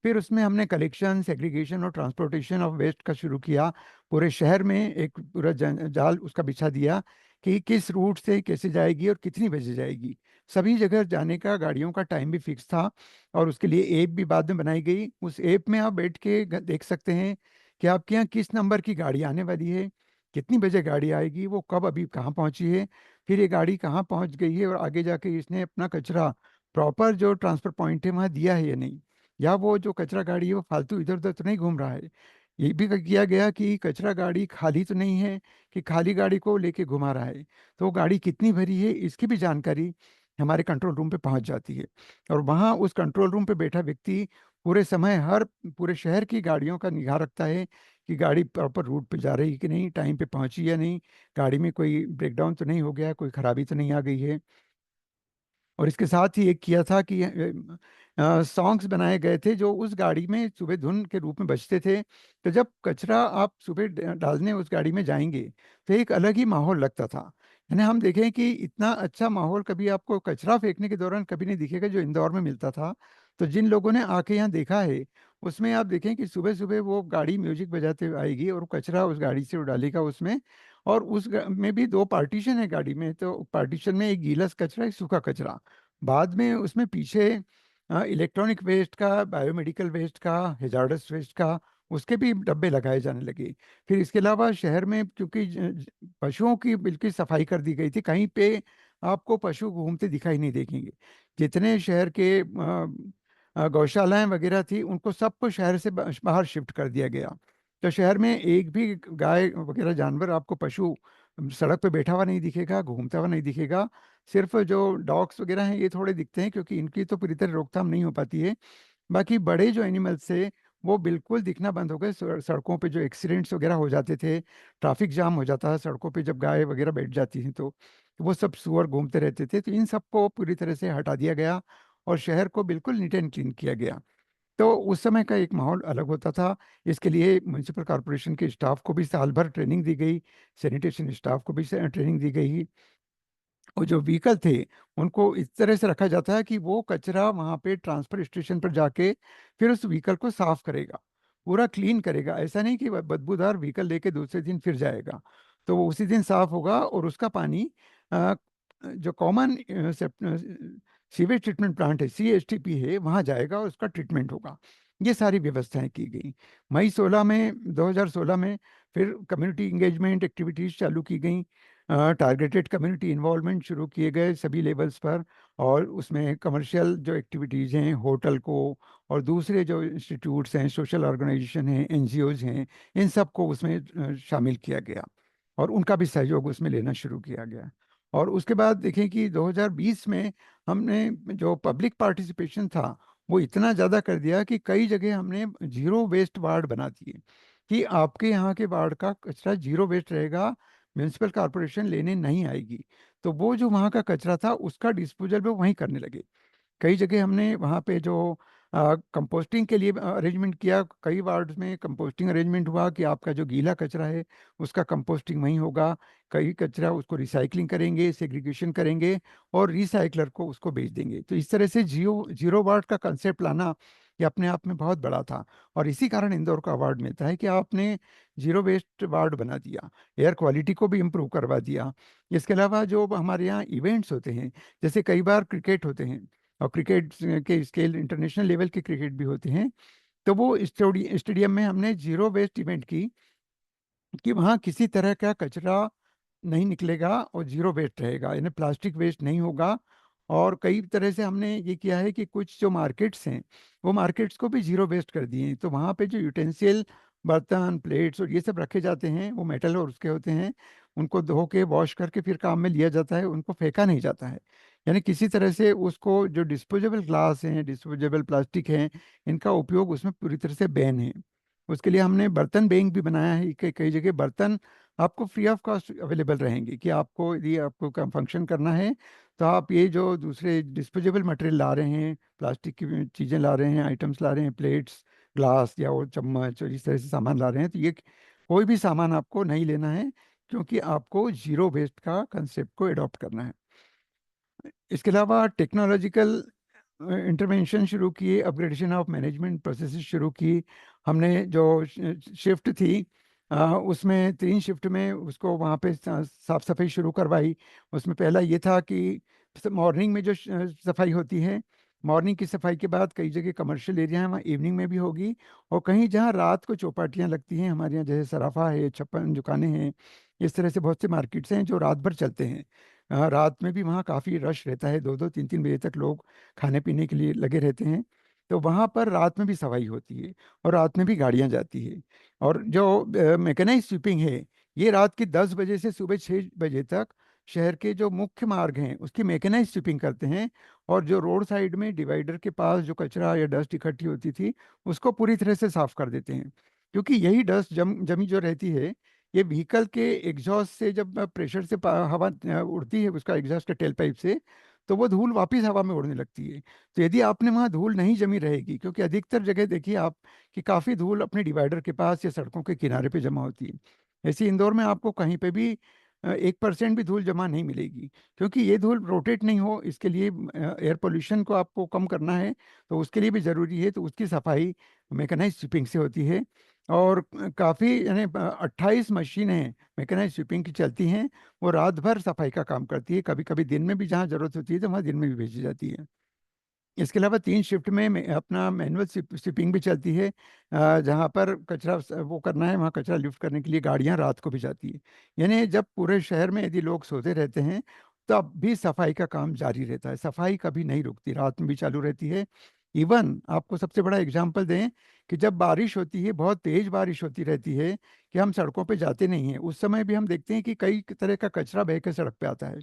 फिर उसमें हमने कलेक्शन, सेग्रीगेशन और ट्रांसपोर्टेशन ऑफ वेस्ट का शुरू किया। पूरे शहर में एक पूरा जाल उसका बिछा दिया कि किस रूट से कैसे जाएगी और कितनी बजे जाएगी। सभी जगह जाने का गाड़ियों का टाइम भी फिक्स था, और उसके लिए ऐप भी बाद में बनाई गई। उस ऐप में आप बैठ के देख सकते हैं कि आपके यहाँ किस नंबर की गाड़ी आने वाली है, कितनी बजे गाड़ी आएगी, वो कब अभी कहाँ पहुंची है, फिर ये गाड़ी कहाँ पहुंच गई है, और आगे जाके इसने अपना कचरा प्रॉपर जो ट्रांसफर पॉइंट है वहाँ दिया है या नहीं, या वो जो कचरा गाड़ी है वो फालतू इधर उधर तो नहीं घूम रहा है। ये भी किया गया कि कचरा गाड़ी खाली तो नहीं है, कि खाली गाड़ी को लेके घुमा रहा है। तो वो गाड़ी कितनी भरी है, इसकी भी जानकारी हमारे कंट्रोल रूम पे पहुंच जाती है। और वहाँ उस कंट्रोल रूम पे बैठा व्यक्ति पूरे समय हर पूरे शहर की गाड़ियों का निगाह रखता है कि गाड़ी प्रॉपर रूट पे जा रही है कि नहीं, टाइम पे पहुंची या नहीं, गाड़ी में कोई ब्रेकडाउन तो नहीं हो गया, कोई खराबी तो नहीं आ गई है। और इसके साथ ही एक किया था कि सॉन्ग्स बनाए गए थे जो उस गाड़ी में सुबह धुन के रूप में बजते थे। तो जब कचरा आप सुबह डालने उस गाड़ी में जाएंगे, तो एक अलग ही माहौल लगता था। यानी हम देखें कि इतना अच्छा माहौल कभी आपको कचरा फेंकने के दौरान कभी नहीं दिखेगा जो इंदौर में मिलता था। तो जिन लोगों ने आके यहाँ देखा है, उसमें आप देखें कि सुबह सुबह वो गाड़ी म्यूजिक बजाते हुए आएगी, और कचरा उस गाड़ी से डालेगा उसमें। और में भी दो पार्टीशन है गाड़ी में, तो पार्टीशन में एक गीला कचरा, एक सूखा कचरा। बाद में उसमें पीछे इलेक्ट्रॉनिक वेस्ट का, बायोमेडिकल वेस्ट का, हेजार्डस वेस्ट का, उसके भी डब्बे लगाए जाने लगे। फिर इसके अलावा शहर में क्योंकि पशुओं की बिल्कुल सफाई कर दी गई थी, कहीं पे आपको पशु घूमते दिखाई नहीं देखेंगे। जितने शहर के गौशालाएं वगैरह थी, उनको सबको शहर से बाहर शिफ्ट कर दिया गया। तो शहर में एक भी गाय वगैरह जानवर, आपको पशु सड़क पे बैठा हुआ नहीं दिखेगा, घूमता हुआ नहीं दिखेगा। सिर्फ जो डॉग्स वगैरह हैं ये थोड़े दिखते हैं, क्योंकि इनकी तो पूरी तरह रोकथाम नहीं हो पाती है। बाकी बड़े जो एनिमल्स थे वो बिल्कुल दिखना बंद हो गए। सड़कों पे जो एक्सीडेंट्स वगैरह हो जाते थे, ट्रैफिक जाम हो जाता है सड़कों पे जब गाय वगैरह बैठ जाती थी, तो वो सब सुअर घूमते रहते थे। तो इन सबको पूरी तरह से हटा दिया गया और शहर को बिल्कुल नीट एंड क्लीन किया गया। तो उस समय का एक माहौल अलग होता था। इसके लिए म्यूनिसिपल कॉरपोरेशन के स्टाफ को भी साल भर ट्रेनिंग दी गई, सैनिटेशन स्टाफ को भी ट्रेनिंग दी गई। और जो व्हीकल थे उनको इस तरह से रखा जाता है कि वो कचरा वहाँ पे ट्रांसफर स्टेशन पर जाके फिर उस व्हीकल को साफ करेगा, पूरा क्लीन करेगा। ऐसा नहीं कि बदबूदार व्हीकल लेके दूसरे दिन फिर जाएगा। तो वो उसी दिन साफ होगा और उसका पानी अ, जो कॉमन सीवेज ट्रीटमेंट प्लांट है, CSTP है, वहाँ जाएगा और उसका ट्रीटमेंट होगा। ये सारी व्यवस्थाएं की गई। मई 2016 में फिर कम्युनिटी इंगेजमेंट एक्टिविटीज चालू की गई। टारगेटेड कम्युनिटी इन्वॉल्वमेंट शुरू किए गए सभी लेवल्स पर। और उसमें कमर्शियल जो एक्टिविटीज़ हैं, होटल को और दूसरे जो इंस्टीट्यूट्स हैं, सोशल ऑर्गेनाइजेशन हैं, NGOs हैं, इन सबको उसमें शामिल किया गया और उनका भी सहयोग उसमें लेना शुरू किया गया। और उसके बाद देखें कि 2020 में हमने जो पब्लिक पार्टिसिपेशन था वो इतना ज़्यादा कर दिया कि कई जगह हमने जीरो वेस्ट वार्ड बना दिए, कि आपके यहाँ के वार्ड का कचरा जीरो वेस्ट रहेगा, म्यूनिसिपल कॉरपोरेशन लेने नहीं आएगी। तो वो जो वहाँ का कचरा था उसका डिस्पोजल वो वहीं करने लगे। कई जगह हमने वहाँ पे जो कंपोस्टिंग के लिए अरेंजमेंट किया, कई वार्ड्स में कंपोस्टिंग अरेंजमेंट हुआ कि आपका जो गीला कचरा है उसका कंपोस्टिंग वहीं होगा। कई कचरा उसको रिसाइकलिंग करेंगे, सेग्रीगेशन करेंगे और रिसाइकलर को उसको बेच देंगे। तो इस तरह से जीरो जीरो वार्ड का कंसेप्ट लाना ये अपने आप में बहुत बड़ा था। और इसी कारण इंदौर का अवार्ड मिलता है कि आपने जीरो वेस्ट वार्ड बना दिया, एयर क्वालिटी को भी इम्प्रूव करवा दिया। इसके अलावा जो हमारे यहाँ इवेंट्स होते हैं, जैसे कई बार क्रिकेट होते हैं और क्रिकेट के स्केल इंटरनेशनल लेवल के क्रिकेट भी होते हैं, तो वो स्टेडियम में हमने जीरो वेस्ट इवेंट की, कि वहाँ किसी तरह का कचरा नहीं निकलेगा और जीरो वेस्ट रहेगा, यानी प्लास्टिक वेस्ट नहीं होगा। और कई तरह से हमने ये किया है कि कुछ जो मार्केट्स हैं वो मार्केट्स को भी जीरो वेस्ट कर दिए हैं। तो वहाँ पे जो यूटेंसिल, बर्तन, प्लेट्स और ये सब रखे जाते हैं वो मेटल और उसके होते हैं, उनको धो के वॉश करके फिर काम में लिया जाता है, उनको फेंका नहीं जाता है। यानी किसी तरह से उसको, जो डिस्पोजेबल ग्लास हैं, डिस्पोजेबल प्लास्टिक हैं, इनका उपयोग उसमें पूरी तरह से बैन है। उसके लिए हमने बर्तन बैंक भी बनाया है। कई जगह बर्तन आपको फ्री ऑफ कॉस्ट अवेलेबल रहेंगे, कि आपको यदि आपको फंक्शन करना है तो आप ये जो दूसरे डिस्पोजेबल मटेरियल ला रहे हैं, प्लास्टिक की चीज़ें ला रहे हैं, आइटम्स ला रहे हैं, प्लेट्स, ग्लास या और चम्मच और इस तरह से सामान ला रहे हैं, तो ये कोई भी सामान आपको नहीं लेना है, क्योंकि आपको जीरो वेस्ट का कंसेप्ट को अडॉप्ट करना है। इसके अलावा टेक्नोलॉजिकल इंटरवेंशन शुरू किए, अपग्रेडेशन ऑफ मैनेजमेंट प्रोसेसेस शुरू की हमने। जो शिफ्ट थी उसमें 3 शिफ्ट में उसको वहाँ पे साफ सफाई शुरू करवाई। उसमें पहला ये था कि मॉर्निंग में जो सफाई होती है, मॉर्निंग की सफाई के बाद कई जगह कमर्शियल एरिया है वहाँ इवनिंग में भी होगी। और कहीं जहाँ रात को चौपाटियाँ लगती हैं, हमारे यहाँ जैसे सराफा है, छप्पन दुकानें हैं, इस तरह से बहुत से मार्केट्स हैं जो रात भर चलते हैं। रात में भी वहाँ काफ़ी रश रहता है, 2-2, 3-3 बजे तक लोग खाने पीने के लिए लगे रहते हैं। तो वहाँ पर रात में भी सफाई होती है और रात में भी गाड़ियाँ जाती है। और जो मैकेनाइज स्वीपिंग है, ये रात के 10 बजे से सुबह 6 बजे तक शहर के जो मुख्य मार्ग हैं उसकी मैकेनाइज स्वीपिंग करते हैं। और जो रोड साइड में डिवाइडर के पास जो कचरा या डस्ट इकट्ठी होती थी उसको पूरी तरह से साफ कर देते हैं। क्योंकि यही डस्ट जमी जो रहती है, ये व्हीकल के एग्जॉस्ट से जब प्रेशर से हवा उड़ती है उसका एग्जॉस्ट के टेल पाइप से, तो वो धूल वापस हवा में उड़ने लगती है। तो यदि आपने वहाँ धूल नहीं जमी रहेगी, क्योंकि अधिकतर जगह देखिए आप कि काफ़ी धूल अपने डिवाइडर के पास या सड़कों के किनारे पे जमा होती है। ऐसे इंदौर में आपको कहीं पे भी 1% भी धूल जमा नहीं मिलेगी, क्योंकि ये धूल रोटेट नहीं हो। इसके लिए एयर पोल्यूशन को आपको कम करना है, तो उसके लिए भी ज़रूरी है। तो उसकी सफाई मैकेनाइज स्वीपिंग से होती है। और काफ़ी यानी 28 मशीनें मैकेनाइज स्वीपिंग की चलती हैं। वो रात भर सफाई का काम करती है, कभी कभी दिन में भी जहाँ ज़रूरत होती है तो वहाँ दिन में भी भेजी जाती है। इसके अलावा 3 शिफ्ट में अपना मैनुअल स्वीपिंग भी चलती है। जहाँ पर कचरा वो करना है, वहाँ कचरा लिफ्ट करने के लिए गाड़ियाँ रात को भी जाती है। यानी जब पूरे शहर में यदि लोग सोते रहते हैं तब भी सफाई का काम जारी रहता है। सफाई कभी नहीं रुकती, रात में भी चालू रहती है। इवन आपको सबसे बड़ा एग्जाम्पल दें कि जब बारिश होती है, बहुत तेज बारिश होती रहती है कि हम सड़कों पे जाते नहीं हैं, उस समय भी हम देखते हैं कि कई तरह का कचरा बह के सड़क पे आता है।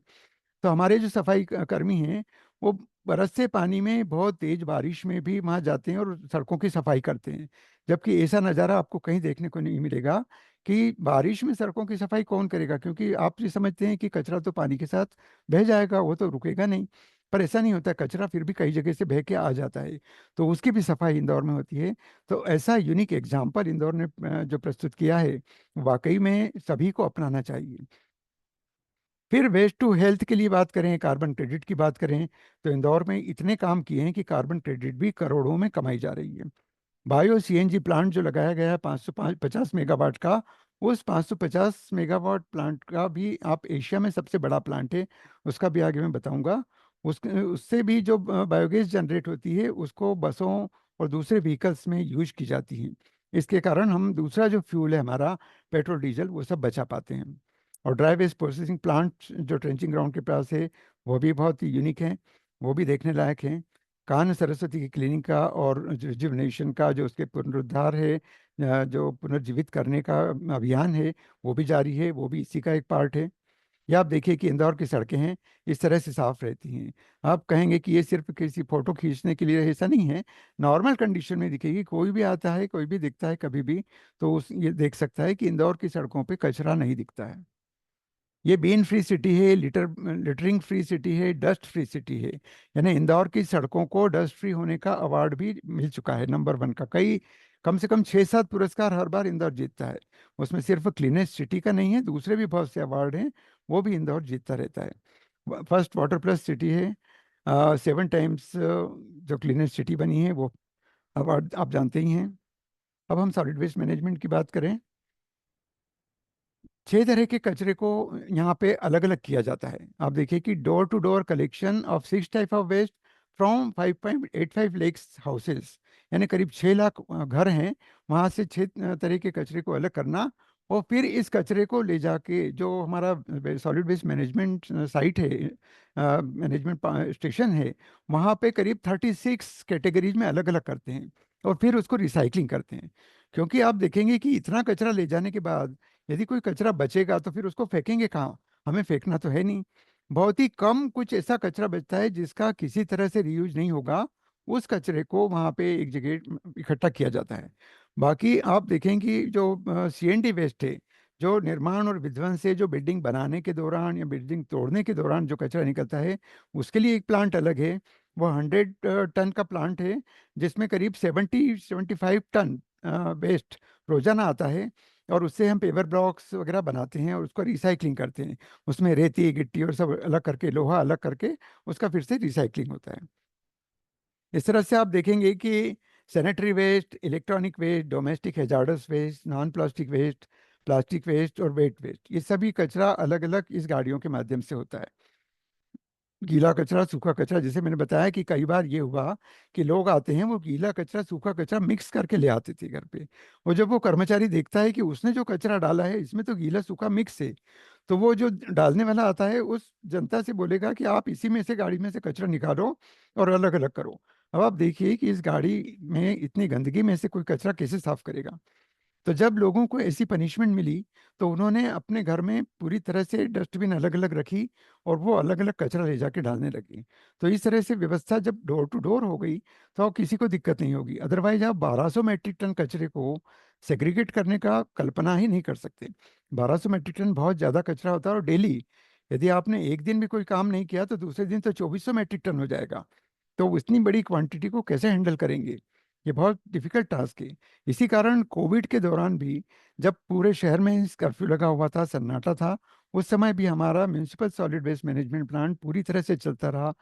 तो हमारे जो सफाई कर्मी हैं वो बरसते पानी में बहुत तेज बारिश में भी वहाँ जाते हैं और सड़कों की सफाई करते हैं। जबकि ऐसा नज़ारा आपको कहीं देखने को नहीं मिलेगा कि बारिश में सड़कों की सफाई कौन करेगा, क्योंकि आप ये समझते हैं कि कचरा तो पानी के साथ बह जाएगा, वो तो रुकेगा नहीं। पर ऐसा नहीं होता, कचरा फिर भी कई जगह से बह के आ जाता है, तो उसकी भी सफाई इंदौर में होती है। तो ऐसा यूनिक एग्जाम्पल इंदौर ने जो प्रस्तुत किया है, वाकई में सभी को अपनाना चाहिए। फिर वेस्ट टू हेल्थ के लिए बात करें, कार्बन क्रेडिट की बात करें, तो इंदौर में इतने काम किए हैं कि कार्बन क्रेडिट भी करोड़ों में कमाई जा रही है। बायो सीएनजी प्लांट जो लगाया गया है 550 मेगावाट का, उस 550 मेगावाट प्लांट का भी आप एशिया में सबसे बड़ा प्लांट है, उसका भी आगे मैं बताऊंगा। उससे भी जो बायोगैस जनरेट होती है उसको बसों और दूसरे व्हीकल्स में यूज की जाती है। इसके कारण हम दूसरा जो फ्यूल है हमारा, पेट्रोल डीजल, वो सब बचा पाते हैं। और ड्राई वेस्ट प्रोसेसिंग प्लांट जो ट्रेंचिंग ग्राउंड के पास है, वो भी बहुत यूनिक है, वो भी देखने लायक है। कान्ह सरस्वती की क्लीनिंग का और रिजुविनेशन का जो उसके पुनरुद्धार है, जो पुनर्जीवित करने का अभियान है, वो भी जारी है, वो भी इसी का एक पार्ट है। या आप देखिए कि इंदौर की सड़कें हैं इस तरह से साफ रहती हैं, आप कहेंगे कि ये सिर्फ किसी फोटो खींचने के लिए है, ऐसा नहीं है। नॉर्मल कंडीशन में दिखेगी, कोई भी आता है, कोई भी दिखता है कभी भी, तो उस ये देख सकता है कि इंदौर की सड़कों पे कचरा नहीं दिखता है। ये बीन फ्री सिटी है, लिटरिंग फ्री सिटी है, डस्ट फ्री सिटी है। यानी इंदौर की सड़कों को डस्ट फ्री होने का अवार्ड भी मिल चुका है, नंबर 1 का। कई कम से कम 6-7 पुरस्कार हर बार इंदौर जीतता है। उसमें सिर्फ क्लीनेस्ट सिटी का नहीं है, दूसरे भी बहुत से अवार्ड हैं, वो भी इंदौर जीतता रहता है। फर्स्ट वाटर प्लस सिटी है, 7 टाइम्स जो क्लीनेस्ट सिटी बनी है, वो अवार्ड आप जानते ही हैं। अब हम सॉलिड वेस्ट मैनेजमेंट की बात करें, 6 तरह के कचरे को यहाँ पे अलग अलग किया जाता है। आप देखिए कि door to door collection of 6 type of waste from 5.85 lakhs houses, यानी करीब 6 लाख घर हैं, वहाँ से 6 तरह के कचरे को अलग करना। और फिर इस कचरे को ले जाके जो हमारा सॉलिड वेस्ट मैनेजमेंट साइट है, मैनेजमेंट स्टेशन है, वहाँ पे करीब 36 कैटेगरीज में अलग अलग करते हैं और फिर उसको रिसाइकलिंग करते हैं। क्योंकि आप देखेंगे कि इतना कचरा ले जाने के बाद यदि कोई कचरा बचेगा तो फिर उसको फेंकेंगे कहाँ, हमें फेंकना तो है नहीं। बहुत ही कम कुछ ऐसा कचरा बचता है जिसका किसी तरह से रीयूज नहीं होगा, उस कचरे को वहाँ पे एक जगह इकट्ठा किया जाता है। बाकी आप देखें कि जो सीएनडी वेस्ट है, जो निर्माण और विध्वंस से, जो बिल्डिंग बनाने के दौरान या बिल्डिंग तोड़ने के दौरान जो कचरा निकलता है, उसके लिए एक प्लांट अलग है। वो 100 टन का प्लांट है, जिसमें करीब 70-75 टन वेस्ट रोजाना आता है। और उससे हम पेवर ब्लॉक्स वगैरह बनाते हैं और उसको रिसाइकलिंग करते हैं। उसमें रेती गिट्टी और सब अलग करके, लोहा अलग करके उसका फिर से रिसाइकलिंग होता है। इस तरह से आप देखेंगे कि sanitary waste, electronic waste, domestic hazardous waste, non plastic waste और वेट वेस्ट, ये सभी कचरा अलग अलग इस गाड़ियों के माध्यम से होता है। गीला कचरा, सूखा कचरा, जैसे मैंने बताया कि कई बार ये हुआ कि लोग आते हैं, वो गीला कचरा सूखा कचरा मिक्स करके ले आते थे घर पे। और जब वो कर्मचारी देखता है कि उसने जो कचरा डाला है इसमें तो गीला सूखा मिक्स है, तो वो जो डालने वाला आता है उस जनता से बोलेगा कि आप इसी में से, गाड़ी में से कचरा निकालो और अलग अलग करो। अब आप देखिए कि इस गाड़ी में इतनी गंदगी में से कोई कचरा कैसे साफ करेगा। तो जब लोगों को ऐसी पनिशमेंट मिली तो उन्होंने अपने घर में पूरी तरह से डस्टबिन अलग अलग रखी और वो अलग अलग कचरा ले जाके डालने लगी। तो इस तरह से व्यवस्था जब डोर टू डोर हो गई तो अब किसी को दिक्कत नहीं होगी। अदरवाइज आप 1200 मैट्रिक टन कचरे को सेग्रीगेट करने का कल्पना ही नहीं कर सकते। 1200 मैट्रिक टन बहुत ज़्यादा कचरा होता है, और डेली यदि आपने एक दिन भी कोई काम नहीं किया तो दूसरे दिन तो 2400 मैट्रिक टन हो जाएगा। तो इतनी बड़ी क्वांटिटी को कैसे हैंडल करेंगे, ये बहुत डिफिकल्ट टास्क है। इसी कारण कोविड के दौरान भी जब पूरे शहर में कर्फ्यू लगा हुआ था, सन्नाटा था, उस समय भी हमारा municipal solid waste management plant पूरी तरह से चलता रहा,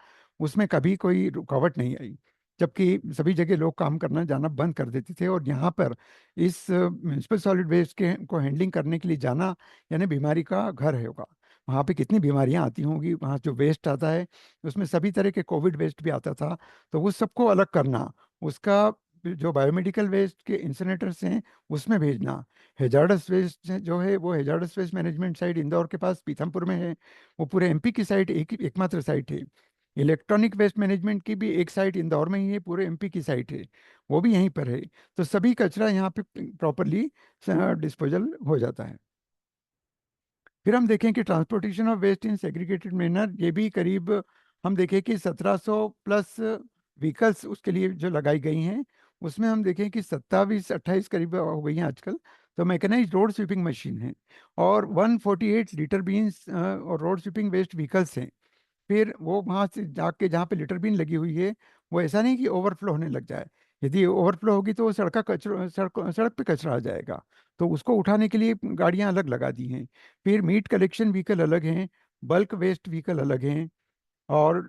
उसमें कभी कोई रुकावट नहीं आई। जबकि सभी जगह लोग काम करना जाना बंद कर देते थे, और यहाँ पर इस म्यूनिसिपल सॉलिड वेस्ट के को हैंडलिंग करने के लिए जाना यानी बीमारी का घर है होगा। वहाँ पे कितनी बीमारियाँ आती होंगी, वहाँ जो वेस्ट आता है उसमें सभी तरह के कोविड वेस्ट भी आता था, तो उस सबको अलग करना, उसका जो बायोमेडिकल वेस्ट के इंसिनेटर्स हैं उसमें भेजना, हेजार्डस वेस्ट जो है वो hazardous waste management site Indore के पास पीथमपुर में है, वो पूरे एमपी की साइट एकमात्र साइट है। इलेक्ट्रॉनिक वेस्ट मैनेजमेंट की भी एक साइट इंदौर में ही है, पूरे एमपी की साइट है, वो भी यहीं पर है। तो सभी कचरा यहाँ पे प्रॉपरली डिस्पोजल हो जाता है। फिर हम देखें कि transportation of waste in segregated manner, ये भी करीब हम देखें कि 1700 प्लस व्हीकल्स उसके लिए जो लगाई गई हैं, उसमें हम देखें कि 27-28 करीब हो गई हैं आजकल। तो मैकेनाइज रोड स्वीपिंग मशीन है, और 148 लीटर बीन्स और रोड स्वीपिंग वेस्ट व्हीकल्स हैं। फिर वो वहाँ से जाके जहाँ पे लिटर बीन लगी हुई है, वो ऐसा नहीं कि ओवरफ्लो होने लग जाए। यदि ओवरफ्लो होगी तो सड़क पे कचरा आ जाएगा, तो उसको उठाने के लिए गाड़ियाँ अलग लगा दी हैं। फिर मीट कलेक्शन व्हीकल अलग हैं, बल्क वेस्ट व्हीकल अलग हैं, और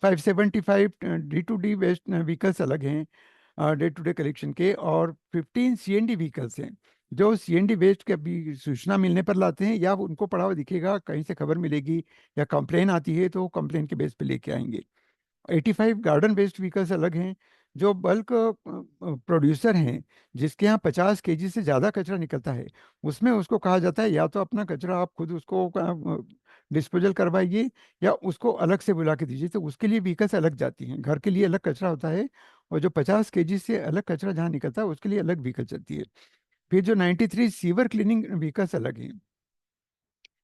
575 D2D वेस्ट व्हीकल्स अलग हैं डे टू डे कलेक्शन के, और 15 CND व्हीकल्स हैं जो CND वेस्ट के अभी सूचना मिलने पर लाते हैं, या उनको पड़ा हुआ दिखेगा, कहीं से खबर मिलेगी या कंप्लेन आती है तो कंप्लेन के बेस पे लेके आएंगे। 85 गार्डन वेस्ट व्हीकल्स अलग हैं जो बल्क प्रोड्यूसर हैं, जिसके यहाँ 50 केजी से ज़्यादा कचरा निकलता है, उसमें उसको कहा जाता है या तो अपना कचरा आप खुद उसको डिस्पोजल करवाइए, या उसको अलग से बुला के दीजिए, तो उसके लिए व्हीकल्स अलग जाती हैं। घर के लिए अलग कचरा होता है, और जो 50 केजी से अलग कचरा जहाँ निकलता है उसके लिए अलग व्हीकल चलती है। फिर जो 93 सीवर क्लीनिंग व्हीकल्स अलग हैं।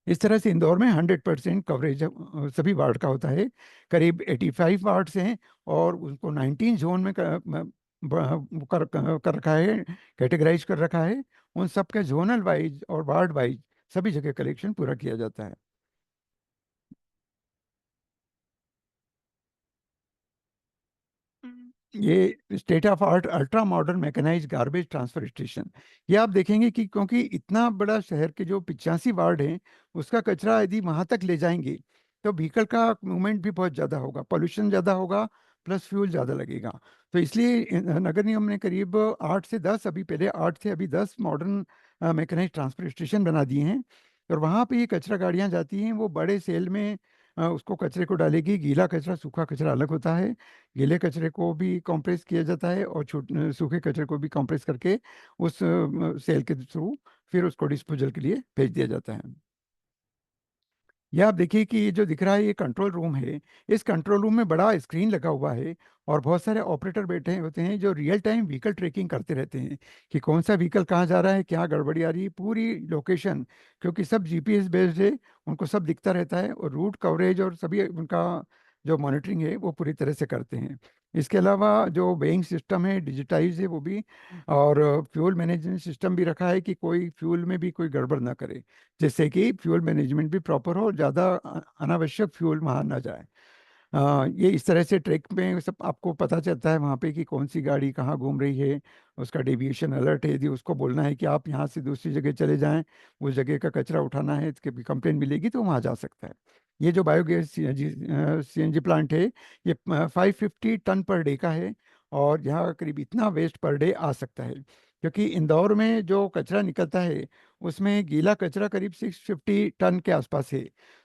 इस तरह से इंदौर में 100% कवरेज सभी वार्ड का होता है। करीब 85 वार्ड्स हैं, और उनको 19 जोन में कर रखा है, कैटेगराइज कर रखा है। उन सब के जोनल वाइज और वार्ड वाइज सभी जगह कलेक्शन पूरा किया जाता है। ये state of art ultra modern mechanise garbage transfer station, ये आप देखेंगे कि क्योंकि इतना बड़ा शहर के जो 85 वार्ड हैं, उसका कचरा यदि वहां तक ले जाएंगे तो व्हीकल का मूवमेंट भी बहुत ज़्यादा होगा, पोल्यूशन ज़्यादा होगा, प्लस फ्यूल ज़्यादा लगेगा। तो इसलिए नगर निगम ने करीब 8 से 10, अभी पहले 8 थे, अभी 10 मॉडर्न मैकेनाइज ट्रांसफर स्टेशन बना दिए हैं। और वहाँ पे ये कचरा गाड़ियाँ जाती हैं, वो बड़े सेल में उसको कचरे को डालेगी। गीला कचरा सूखा कचरा अलग होता है, गीले कचरे को भी कंप्रेस किया जाता है, और सूखे कचरे को भी कंप्रेस करके उस सेल के थ्रू फिर उसको डिस्पोजल के लिए भेज दिया जाता है। यह आप देखिए कि ये जो दिख रहा है ये कंट्रोल रूम है। इस कंट्रोल रूम में बड़ा स्क्रीन लगा हुआ है, और बहुत सारे ऑपरेटर बैठे होते हैं जो रियल टाइम व्हीकल ट्रैकिंग करते रहते हैं कि कौन सा व्हीकल कहाँ जा रहा है, क्या गड़बड़ी आ रही है, पूरी लोकेशन, क्योंकि सब GPS बेस्ड है, उनको सब दिखता रहता है, और रूट कवरेज और सभी उनका जो मॉनिटरिंग है वो पूरी तरह से करते हैं। इसके अलावा जो वेइंग सिस्टम है डिजिटाइज है वो भी, और फ्यूल मैनेजमेंट सिस्टम भी रखा है कि कोई फ्यूल में भी कोई गड़बड़ ना करे, जिससे कि फ्यूल मैनेजमेंट भी प्रॉपर हो, ज़्यादा अनावश्यक फ्यूल वहाँ ना जाए। ये इस तरह से ट्रैक में सब आपको पता चलता है वहाँ पे कि कौन सी गाड़ी कहाँ घूम रही है, उसका डेविएशन अलर्ट है। यदि उसको बोलना है कि आप यहाँ से दूसरी जगह चले जाएं, उस जगह का कचरा उठाना है, इसके भी कंप्लेन मिलेगी तो वहाँ जा सकता है। ये जो बायोगैस CNG प्लांट है, ये 550 टन पर डे का है, और यहाँ करीब इतना वेस्ट पर डे आ सकता है, क्योंकि इंदौर में जो कचरा निकलता है उसमें गीला कचरा करीब 650 टन के आसपास है।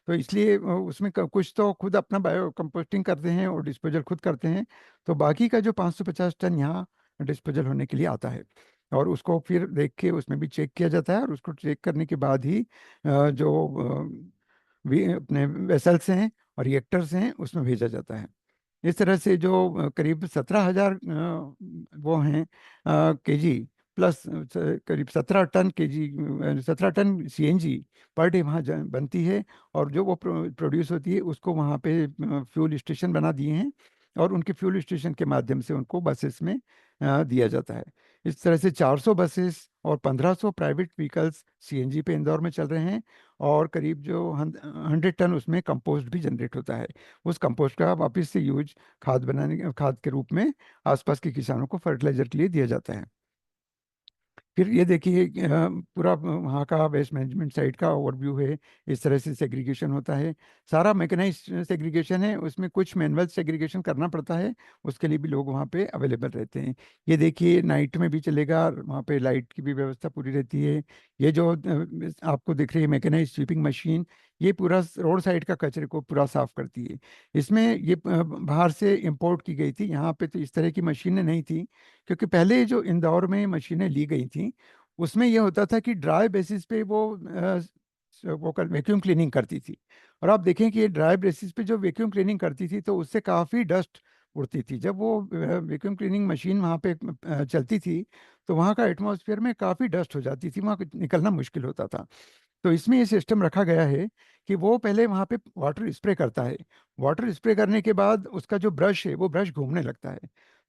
तो इसलिए उसमें कुछ तो खुद अपना बायो कंपोस्टिंग करते हैं और डिस्पोजल खुद करते हैं, तो बाकी का जो 550 टन यहाँ डिस्पोजल होने के लिए आता है, और उसको फिर देख के उसमें भी चेक किया जाता है, और उसको चेक करने के बाद ही जो अपने वेसल्स हैं और रिएक्टर्स हैं उसमें भेजा जाता है। इस तरह से जो करीब 17,000 वो हैं केजी प्लस करीब 17 टन CNG पर डे वहाँ बनती है, और जो वो प्रोड्यूस होती है उसको वहाँ पे फ्यूल स्टेशन बना दिए हैं, और उनके फ्यूल स्टेशन के माध्यम से उनको बसेस में दिया जाता है। इस तरह से 400 बसेस और 1500 प्राइवेट व्हीकल्स CNG पे इंदौर में चल रहे हैं, और करीब जो 100 टन उसमें कंपोस्ट भी जनरेट होता है। उस कंपोस्ट का वापस से यूज खाद के रूप में आसपास के किसानों को फर्टिलाइजर के लिए दिया जाता है। फिर ये देखिए पूरा वहाँ का वेस्ट मैनेजमेंट साइट का ओवरव्यू है। इस तरह से सेग्रीगेशन होता है, सारा मैकेनाइज्ड सेग्रीगेशन है, उसमें कुछ मैनुअल सेग्रीगेशन करना पड़ता है, उसके लिए भी लोग वहाँ पे अवेलेबल रहते हैं। ये देखिए नाइट में भी चलेगा, वहाँ पे लाइट की भी व्यवस्था पूरी रहती है। ये जो आपको दिख रही है मैकेनाइज्ड स्वीपिंग मशीन, ये पूरा रोड साइड का कचरे को पूरा साफ करती है। इसमें ये बाहर से इंपोर्ट की गई थी, यहाँ पे तो इस तरह की मशीनें नहीं थी, क्योंकि पहले जो इंदौर में मशीनें ली गई थी उसमें यह होता था कि ड्राई बेसिस पे वो वैक्यूम क्लीनिंग करती थी। और आप देखें कि ये ड्राई बेसिस पे जो वैक्यूम क्लीनिंग करती थी तो उससे काफ़ी डस्ट उड़ती थी। जब वो वैक्यूम क्लीनिंग मशीन वहाँ पे चलती थी तो वहाँ का एटमॉस्फेयर में काफ़ी डस्ट हो जाती थी, वहाँ निकलना मुश्किल होता था। तो इसमें ये सिस्टम रखा गया है कि वो पहले वहाँ पे वाटर स्प्रे करता है। वाटर स्प्रे करने के बाद उसका जो ब्रश है वो ब्रश घूमने लगता है,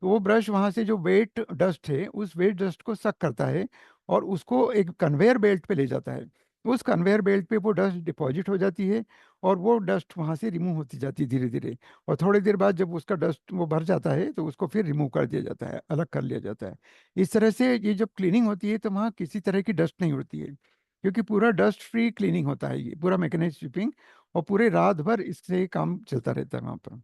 तो वो ब्रश वहाँ से जो वेट डस्ट है उस वेट डस्ट को सक करता है और उसको एक कन्वेयर बेल्ट पे ले जाता है। उस कन्वेयर बेल्ट पे वो डस्ट डिपॉजिट हो जाती है और वो डस्ट वहाँ से रिमूव होती जाती है धीरे धीरे। और थोड़ी देर बाद जब उसका डस्ट वो भर जाता है तो उसको फिर रिमूव कर दिया जाता है, अलग कर लिया जाता है। इस तरह से ये जब क्लीनिंग होती है तो वहाँ किसी तरह की डस्ट नहीं उड़ती है, क्योंकि पूरा डस्ट फ्री क्लीनिंग होता है, ये पूरा मैकेनाइज्ड स्वीपिंग, और पूरे रात भर इससे काम चलता रहता है वहाँ पर।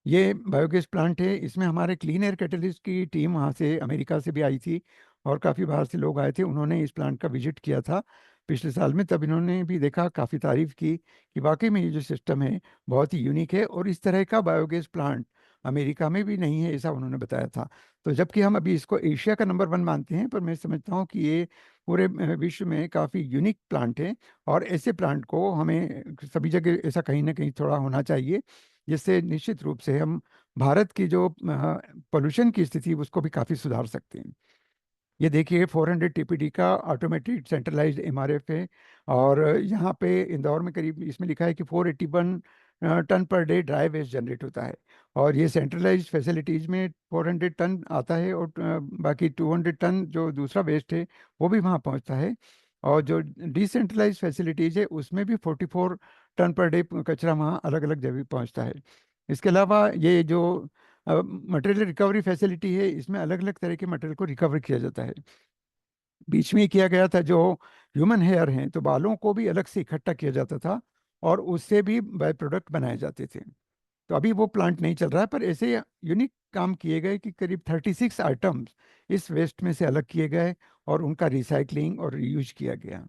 ये बायोगैस प्लांट है, इसमें हमारे क्लीन एयर कैटलिस्ट की टीम वहाँ से अमेरिका से भी आई थी और काफ़ी बाहर से लोग आए थे, उन्होंने इस प्लांट का विजिट किया था पिछले साल में। तब इन्होंने भी देखा, काफ़ी तारीफ की कि वाकई में ये जो सिस्टम है बहुत ही यूनिक है और इस तरह का बायोगैस प्लांट अमेरिका में भी नहीं है, ऐसा उन्होंने बताया था। तो जबकि हम अभी इसको एशिया का नंबर 1 मानते हैं, पर मैं समझता हूँ कि ये पूरे विश्व में काफ़ी यूनिक प्लांट है और ऐसे प्लांट को हमें सभी जगह ऐसा कहीं ना कहीं थोड़ा होना चाहिए, जिससे निश्चित रूप से हम भारत की जो पोल्यूशन की स्थिति उसको भी काफ़ी सुधार सकते हैं। ये देखिए 400 टीपीडी का ऑटोमेटेड सेंट्रलाइज्ड एमआरएफ है और यहाँ पे इंदौर में करीब इसमें लिखा है कि 481 ton per day dry waste generate होता है। और ये सेंट्रलाइज्ड फैसिलिटीज़ में 400 टन आता है और बाकी 200 टन जो दूसरा वेस्ट है वो भी वहाँ पहुँचता है। और जो डिसेंट्रलाइज्ड फैसिलिटीज़ है उसमें भी 44 टन पर डे कचरा वहाँ अलग अलग जगह पहुँचता है। इसके अलावा ये जो मटेरियल रिकवरी फैसिलिटी है, इसमें अलग अलग तरह के मटेरियल को रिकवर किया जाता है। बीच में ही किया गया था जो ह्यूमन हेयर हैं, तो बालों को भी अलग से इकट्ठा किया जाता था और उससे भी बाय प्रोडक्ट बनाए जाते थे। तो अभी वो प्लांट नहीं चल रहा है, पर ऐसे यूनिक काम किए गए कि करीब 36 आइटम्स इस वेस्ट में से अलग किए गए और उनका रिसाइकलिंग और रीयूज किया गया।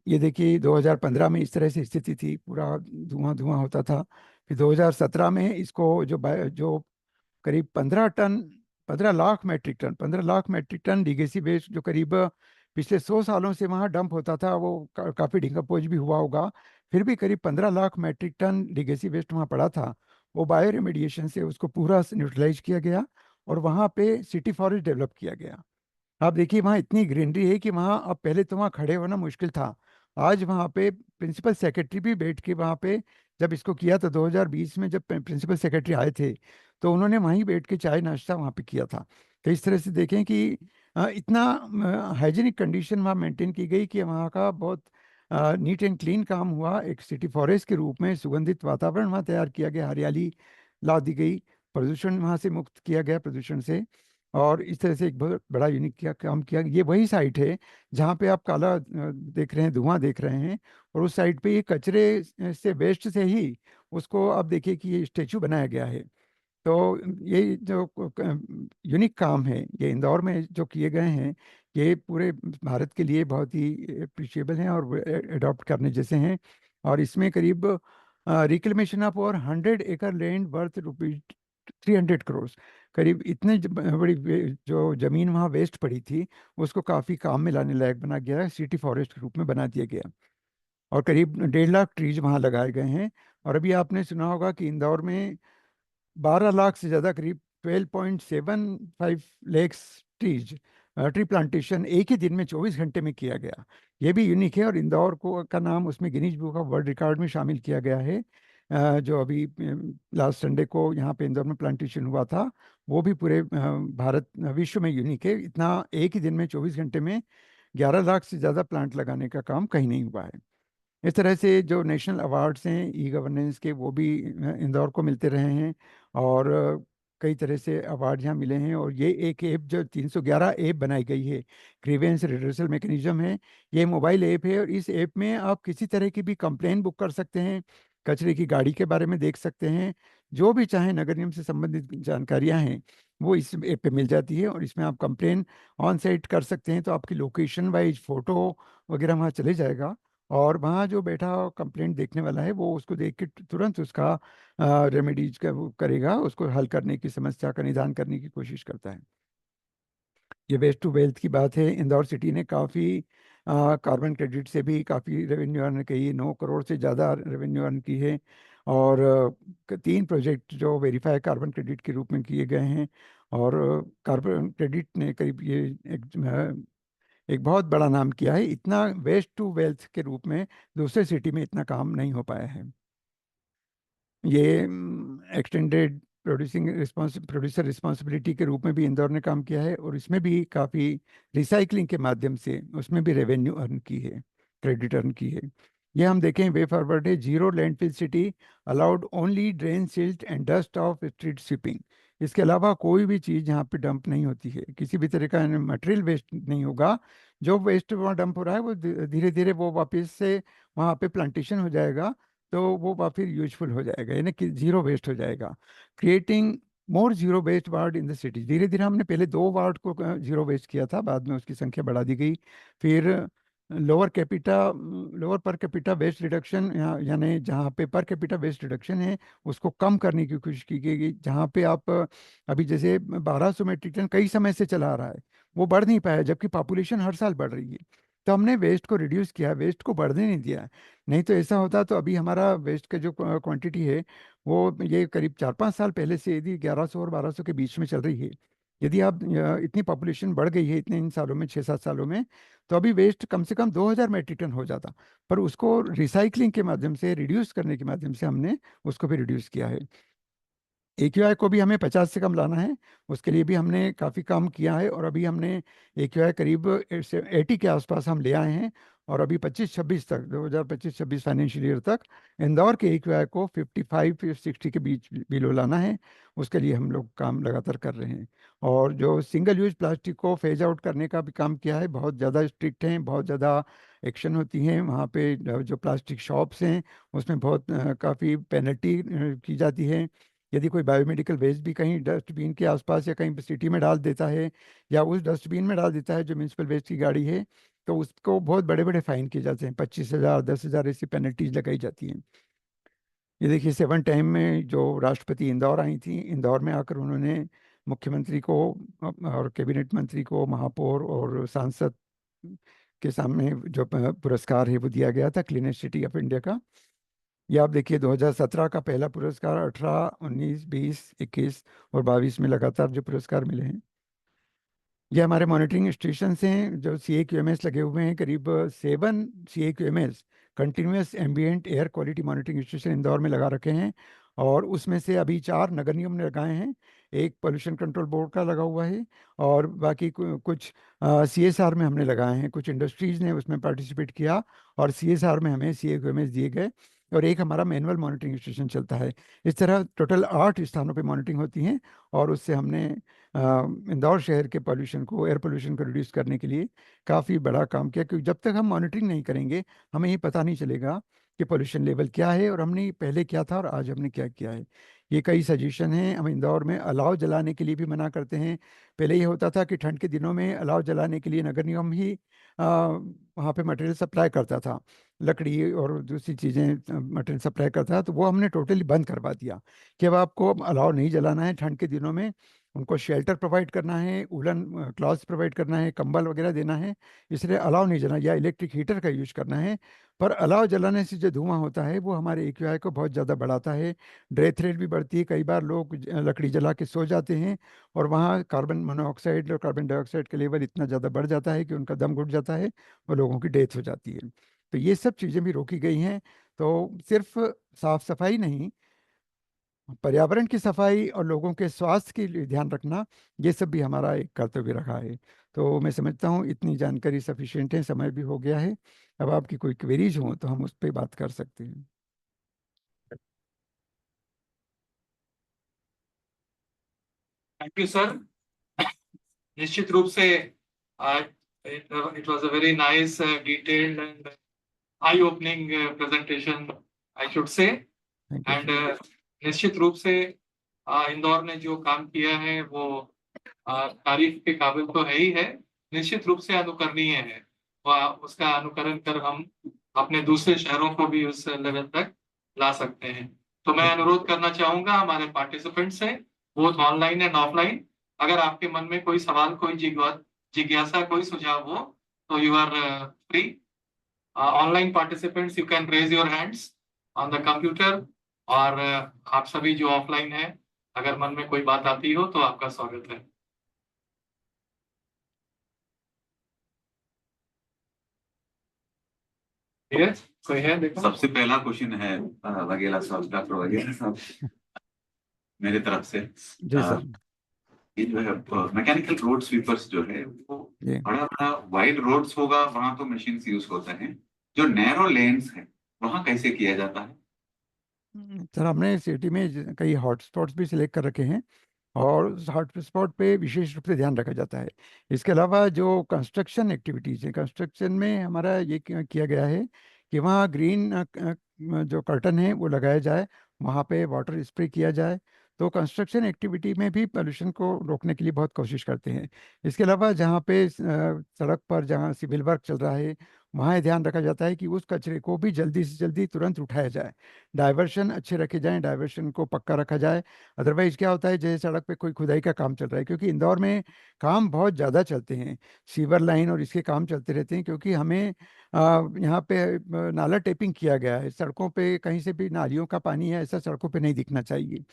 ये देखिए 2015 में इस तरह से स्थिति थी, पूरा धुआं धुआं होता था। फिर 2017 में इसको जो करीब 15 lakh metric ton 15 lakh metric ton legacy waste जो करीब पिछले 100 सालों से वहाँ डंप होता था, वो काफ़ी डिकम्पोज भी हुआ होगा, फिर भी करीब 15 lakh metric ton legacy waste वहाँ पड़ा था। वो बायो रेमेडिएशन से उसको पूरा न्यूट्रलाइज किया गया और वहाँ पे सिटी फॉरेस्ट डेवलप किया गया। आप देखिए वहाँ इतनी ग्रीनरी है कि वहाँ अब, पहले तो वहाँ खड़े होना मुश्किल था, आज वहाँ पे प्रिंसिपल सेक्रेटरी भी बैठ के वहाँ पे, जब इसको किया तो 2020 में जब प्रिंसिपल सेक्रेटरी आए थे तो उन्होंने वहीं बैठ के चाय नाश्ता वहाँ पे किया था। तो इस तरह से देखें कि इतना हाइजीनिक कंडीशन वहाँ मेंटेन की गई कि वहाँ का बहुत नीट एंड क्लीन काम हुआ। एक सिटी फॉरेस्ट के रूप में सुगंधित वातावरण वहाँ तैयार किया गया, हरियाली ला दी गई, प्रदूषण वहाँ से मुक्त किया गया प्रदूषण से। और इस तरह से एक बहुत बड़ा यूनिक किया काम किया। ये वही साइट है जहाँ पे आप काला देख रहे हैं, धुआं देख रहे हैं, और उस साइड पे ये कचरे से वेस्ट से ही उसको आप देखिए कि ये स्टेचू बनाया गया है। तो ये जो यूनिक काम है ये इंदौर में जो किए गए हैं, ये पूरे भारत के लिए बहुत ही अप्रिशिएबल हैं और अडॉप्ट करने जैसे हैं। और इसमें करीब रिक्लेमेशन ऑफ और 100 एकड़ लैंड वर्थ रुपीज 300 करोड़, करीब इतने बड़ी जो जमीन वहाँ वेस्ट पड़ी थी उसको काफ़ी काम में लाने लायक बना गया है, सिटी फॉरेस्ट के रूप में बना दिया गया। और करीब 1.5 लाख ट्रीज वहाँ लगाए गए हैं। और अभी आपने सुना होगा कि इंदौर में 12 लाख से ज़्यादा, करीब 12.75 लैक्स ट्रीज ट्री प्लांटेशन एक ही दिन में 24 घंटे में किया गया। ये भी यूनिक है और इंदौर को का नाम उसमें Guinness book of world record में शामिल किया गया है। जो अभी लास्ट संडे को यहाँ पे इंदौर में प्लांटेशन हुआ था, वो भी पूरे भारत विश्व में यूनिक है। इतना एक ही दिन में 24 घंटे में 11 लाख से ज़्यादा प्लांट लगाने का काम कहीं नहीं हुआ है। इस तरह से जो नेशनल अवार्ड्स हैं ई गवर्नेंस के, वो भी इंदौर को मिलते रहे हैं। और कई तरह से अवार्ड यहाँ मिले हैं। और ये एक ऐप जो 311 ऐप बनाई गई है, ग्रीवेंस रिड्रेसल मैकेनिज्म है, ये मोबाइल ऐप है। और इस ऐप में आप किसी तरह की भी कंप्लेन बुक कर सकते हैं, कचरे की गाड़ी के बारे में देख सकते हैं, जो भी चाहे नगर निगम से संबंधित जानकारियां हैं वो इस ऐप पे मिल जाती है। और इसमें आप कंप्लेन ऑन साइट कर सकते हैं, तो आपकी लोकेशन वाइज फोटो वगैरह वहाँ चले जाएगा, और वहाँ जो बैठा कंप्लेंट देखने वाला है वो उसको देख के तुरंत उसका रेमेडीज का वो करेगा, उसको हल करने की, समस्या का निदान करने की कोशिश करता है। ये वेस्ट टू वेल्थ की बात है। इंदौर सिटी ने काफ़ी कार्बन क्रेडिट से भी काफ़ी रेवेन्यू अर्न की, 9 करोड़ से ज़्यादा रेवेन्यू अर्न की है। और 3 प्रोजेक्ट जो वेरीफाई कार्बन क्रेडिट के रूप में किए गए हैं। और कार्बन क्रेडिट ने करीब ये एक बहुत बड़ा नाम किया है। इतना वेस्ट टू वेल्थ के रूप में दूसरे सिटी में इतना काम नहीं हो पाया है। ये एक्सटेंडेड प्रोड्यूसर रिस्पॉन्सिबिलिटी के रूप में भी इंदौर ने काम किया है, और इसमें भी काफ़ी रिसाइकलिंग के माध्यम से उसमें भी रेवेन्यू अर्न की है, क्रेडिट अर्न की है। ये हम देखें, वे फॉरवर्ड है, zero landfill city, allowed only drain silt and dust of street sweeping. इसके अलावा कोई भी चीज़ यहाँ पे डंप नहीं होती है, किसी भी तरह का मटेरियल वेस्ट नहीं होगा। जो वेस्ट वहाँ डंप हो रहा है वो धीरे धीरे वो वापस से वहाँ पे प्लांटेशन हो जाएगा, तो वो फिर यूजफुल हो जाएगा, यानी कि जीरो वेस्ट हो जाएगा। Creating more zero waste ward in the city. धीरे धीरे हमने पहले 2 वार्ड को जीरो वेस्ट किया था, बाद में उसकी संख्या बढ़ा दी गई। फिर lower per capita waste reduction, यानी जहाँ पे पर कैपिटा वेस्ट रिडक्शन है उसको कम करने की कोशिश की गई। जहाँ पे आप अभी जैसे 1200 मेट्रिक टन कई समय से चला आ रहा है, वो बढ़ नहीं पाया, जबकि पॉपुलेशन हर साल बढ़ रही है। तो हमने वेस्ट को रिड्यूस किया, वेस्ट को बढ़ने नहीं दिया। नहीं तो ऐसा होता तो अभी हमारा वेस्ट का जो क्वांटिटी है वो ये करीब 4-5 साल पहले से यदि 1100 और 1200 के बीच में चल रही है। यदि आप इतनी पॉपुलेशन बढ़ गई है इतने इन सालों में, 6-7 सालों में, तो अभी वेस्ट कम से कम 2000 मेट्रिक टन हो जाता। पर उसको रिसाइकलिंग के माध्यम से, रिड्यूस करने के माध्यम से हमने उसको भी रिड्यूस किया है। AQI को भी हमें 50 से कम लाना है, उसके लिए भी हमने काफ़ी काम किया है। और अभी हमने AQI करीब 80 के आसपास हम ले आए हैं। और अभी 25-26 तक, 2025-26 फाइनेंशियल ईयर तक इंदौर के AQI को 55-60 के बीच बिलो लाना है। उसके लिए हम लोग काम लगातार कर रहे हैं। और जो सिंगल यूज प्लास्टिक को फेज आउट करने का भी काम किया है, बहुत ज़्यादा स्ट्रिक्ट हैं, बहुत ज़्यादा एक्शन होती हैं वहाँ पे। जो प्लास्टिक शॉप्स हैं उसमें बहुत काफ़ी पेनल्टी की जाती है। यदि कोई बायोमेडिकल वेस्ट भी कहीं डस्टबिन के आसपास या कहीं सिटी में डाल देता है, या उस डस्टबिन में डाल देता है जो म्यूनसिपल वेस्ट की गाड़ी है, तो उसको बहुत बड़े बड़े फाइन किए जाते हैं, 25,000, 10,000 ऐसी पेनल्टीज लगाई जाती हैं। ये देखिए, 7 टाइम में जो राष्ट्रपति इंदौर आई थी, इंदौर में आकर उन्होंने मुख्यमंत्री को और कैबिनेट मंत्री को, महापौर और सांसद के सामने जो पुरस्कार है वो दिया गया था, क्लीनेस्ट सिटी ऑफ इंडिया का। ये आप देखिए, 2017 का पहला पुरस्कार, 18, 19, 20, 21 और 22 में लगातार जो पुरस्कार मिले हैं। ये हमारे मॉनिटरिंग स्टेशन हैं जो CAQMS लगे हुए हैं, करीब 7 CAQMS continuous ambient air quality monitoring station Indore में लगा रखे हैं। और उसमें से अभी 4 नगर निगम ने लगाए हैं, एक पोल्यूशन कंट्रोल बोर्ड का लगा हुआ है, और बाकी कुछ CSR में हमने लगाए हैं, कुछ इंडस्ट्रीज ने उसमें पार्टिसिपेट किया और CSR में हमें CAQMS दिए गए। और एक हमारा मैनुअल मॉनिटरिंग स्टेशन चलता है। इस तरह टोटल 8 स्थानों पे मॉनिटरिंग होती है। और उससे हमने इंदौर शहर के पोल्यूशन को, एयर पोल्यूशन को रिड्यूस करने के लिए काफ़ी बड़ा काम किया। क्योंकि जब तक हम मॉनिटरिंग नहीं करेंगे हमें ये पता नहीं चलेगा कि पोल्यूशन लेवल क्या है, और हमने पहले क्या था और आज हमने क्या किया है। ये कई सजेशन हैं। हम इंदौर में अलाव जलाने के लिए भी मना करते हैं। पहले ये होता था कि ठंड के दिनों में अलाव जलाने के लिए नगर निगम ही वहाँ पे मटेरियल सप्लाई करता था, लकड़ी और दूसरी चीज़ें मटेरियल सप्लाई करता था। तो वो हमने टोटली बंद करवा दिया कि अब आपको अलाव नहीं जलाना है ठंड के दिनों में। उनको शेल्टर प्रोवाइड करना है, वुलन क्लॉथ्स प्रोवाइड करना है, कंबल वगैरह देना है, इसलिए अलाव नहीं जलाना, या इलेक्ट्रिक हीटर का यूज करना है। पर अलाव जलाने से जो धुआं होता है वो हमारे AQI को बहुत ज़्यादा बढ़ाता है, डेथ रेट भी बढ़ती है। कई बार लोग लकड़ी जला के सो जाते हैं और वहाँ कार्बन मोनोऑक्साइड और कार्बन डाइऑक्साइड का लेवल इतना ज़्यादा बढ़ जाता है कि उनका दम घुट जाता है और लोगों की डेथ हो जाती है। तो ये सब चीज़ें भी रोकी गई हैं। तो सिर्फ साफ सफाई नहीं, पर्यावरण की सफाई और लोगों के स्वास्थ्य के लिए ध्यान रखना, ये सब भी हमारा एक कर्तव्य रखा है। तो मैं समझता हूँ इतनी जानकारी सफिशिएंट है, समय भी हो गया है। अब आपकी कोई क्वेरीज हो तो हम उस पर बात कर सकते हैं। Thank you sir. निश्चित रूप से it was a very nice detailed and I opening presentation I should say. Thank you and sir. निश्चित रूप से इंदौर ने जो काम किया है वो तारीफ के काबिल तो है ही है, निश्चित रूप से अनुकरणीय है। उसका अनुकरण कर हम अपने दूसरे शहरों को भी उस लेवल तक ला सकते हैं। तो मैं अनुरोध करना चाहूंगा हमारे पार्टिसिपेंट से, बोथ ऑनलाइन एंड ऑफलाइन, अगर आपके मन में कोई सवाल, कोई जिज्ञासा, कोई सुझाव हो तो you are free. Online participants, you can raise your hands on the computer. और आप सभी जो ऑफलाइन है, अगर मन में कोई बात आती हो तो आपका स्वागत है। यस, कोई है? देखो, सबसे पहला क्वेश्चन है वगेला साहब, डॉक्टर वगेला साहब मेरे तरफ से। जी सर। ये जो है मैकेनिकल रोड स्वीपर्स जो है वो जी बड़ा बड़ा वाइड रोड्स होगा, वहां तो मशीन यूज होते हैं। जो नैरो लेन्स है वहां कैसे किया जाता है? सर, हमने सिटी में कई हॉटस्पॉट्स भी सिलेक्ट कर रखे हैं और उस हॉटस्पॉट पे विशेष रूप से ध्यान रखा जाता है। इसके अलावा जो कंस्ट्रक्शन एक्टिविटीज़ है, कंस्ट्रक्शन में हमारा ये किया गया है कि वहाँ ग्रीन जो कर्टन है वो लगाया जाए, वहाँ पे वाटर स्प्रे किया जाए। तो कंस्ट्रक्शन एक्टिविटी में भी पोल्यूशन को रोकने के लिए बहुत कोशिश करते हैं। इसके अलावा जहाँ पे सड़क पर जहाँ सिविल वर्क चल रहा है, वहाँ ये ध्यान रखा जाता है कि उस कचरे को भी जल्दी से जल्दी तुरंत उठाया जाए, डाइवर्शन अच्छे रखे जाएं, डाइवर्शन को पक्का रखा जाए। अदरवाइज क्या होता है, जैसे सड़क पे कोई खुदाई का काम चल रहा है, क्योंकि इंदौर में काम बहुत ज़्यादा चलते हैं, सीवर लाइन और इसके काम चलते रहते हैं, क्योंकि हमें यहाँ पे नाला टेपिंग किया गया है। सड़कों पे कहीं से भी नालियों का पानी है ऐसा सड़कों पे नहीं दिखना चाहिए,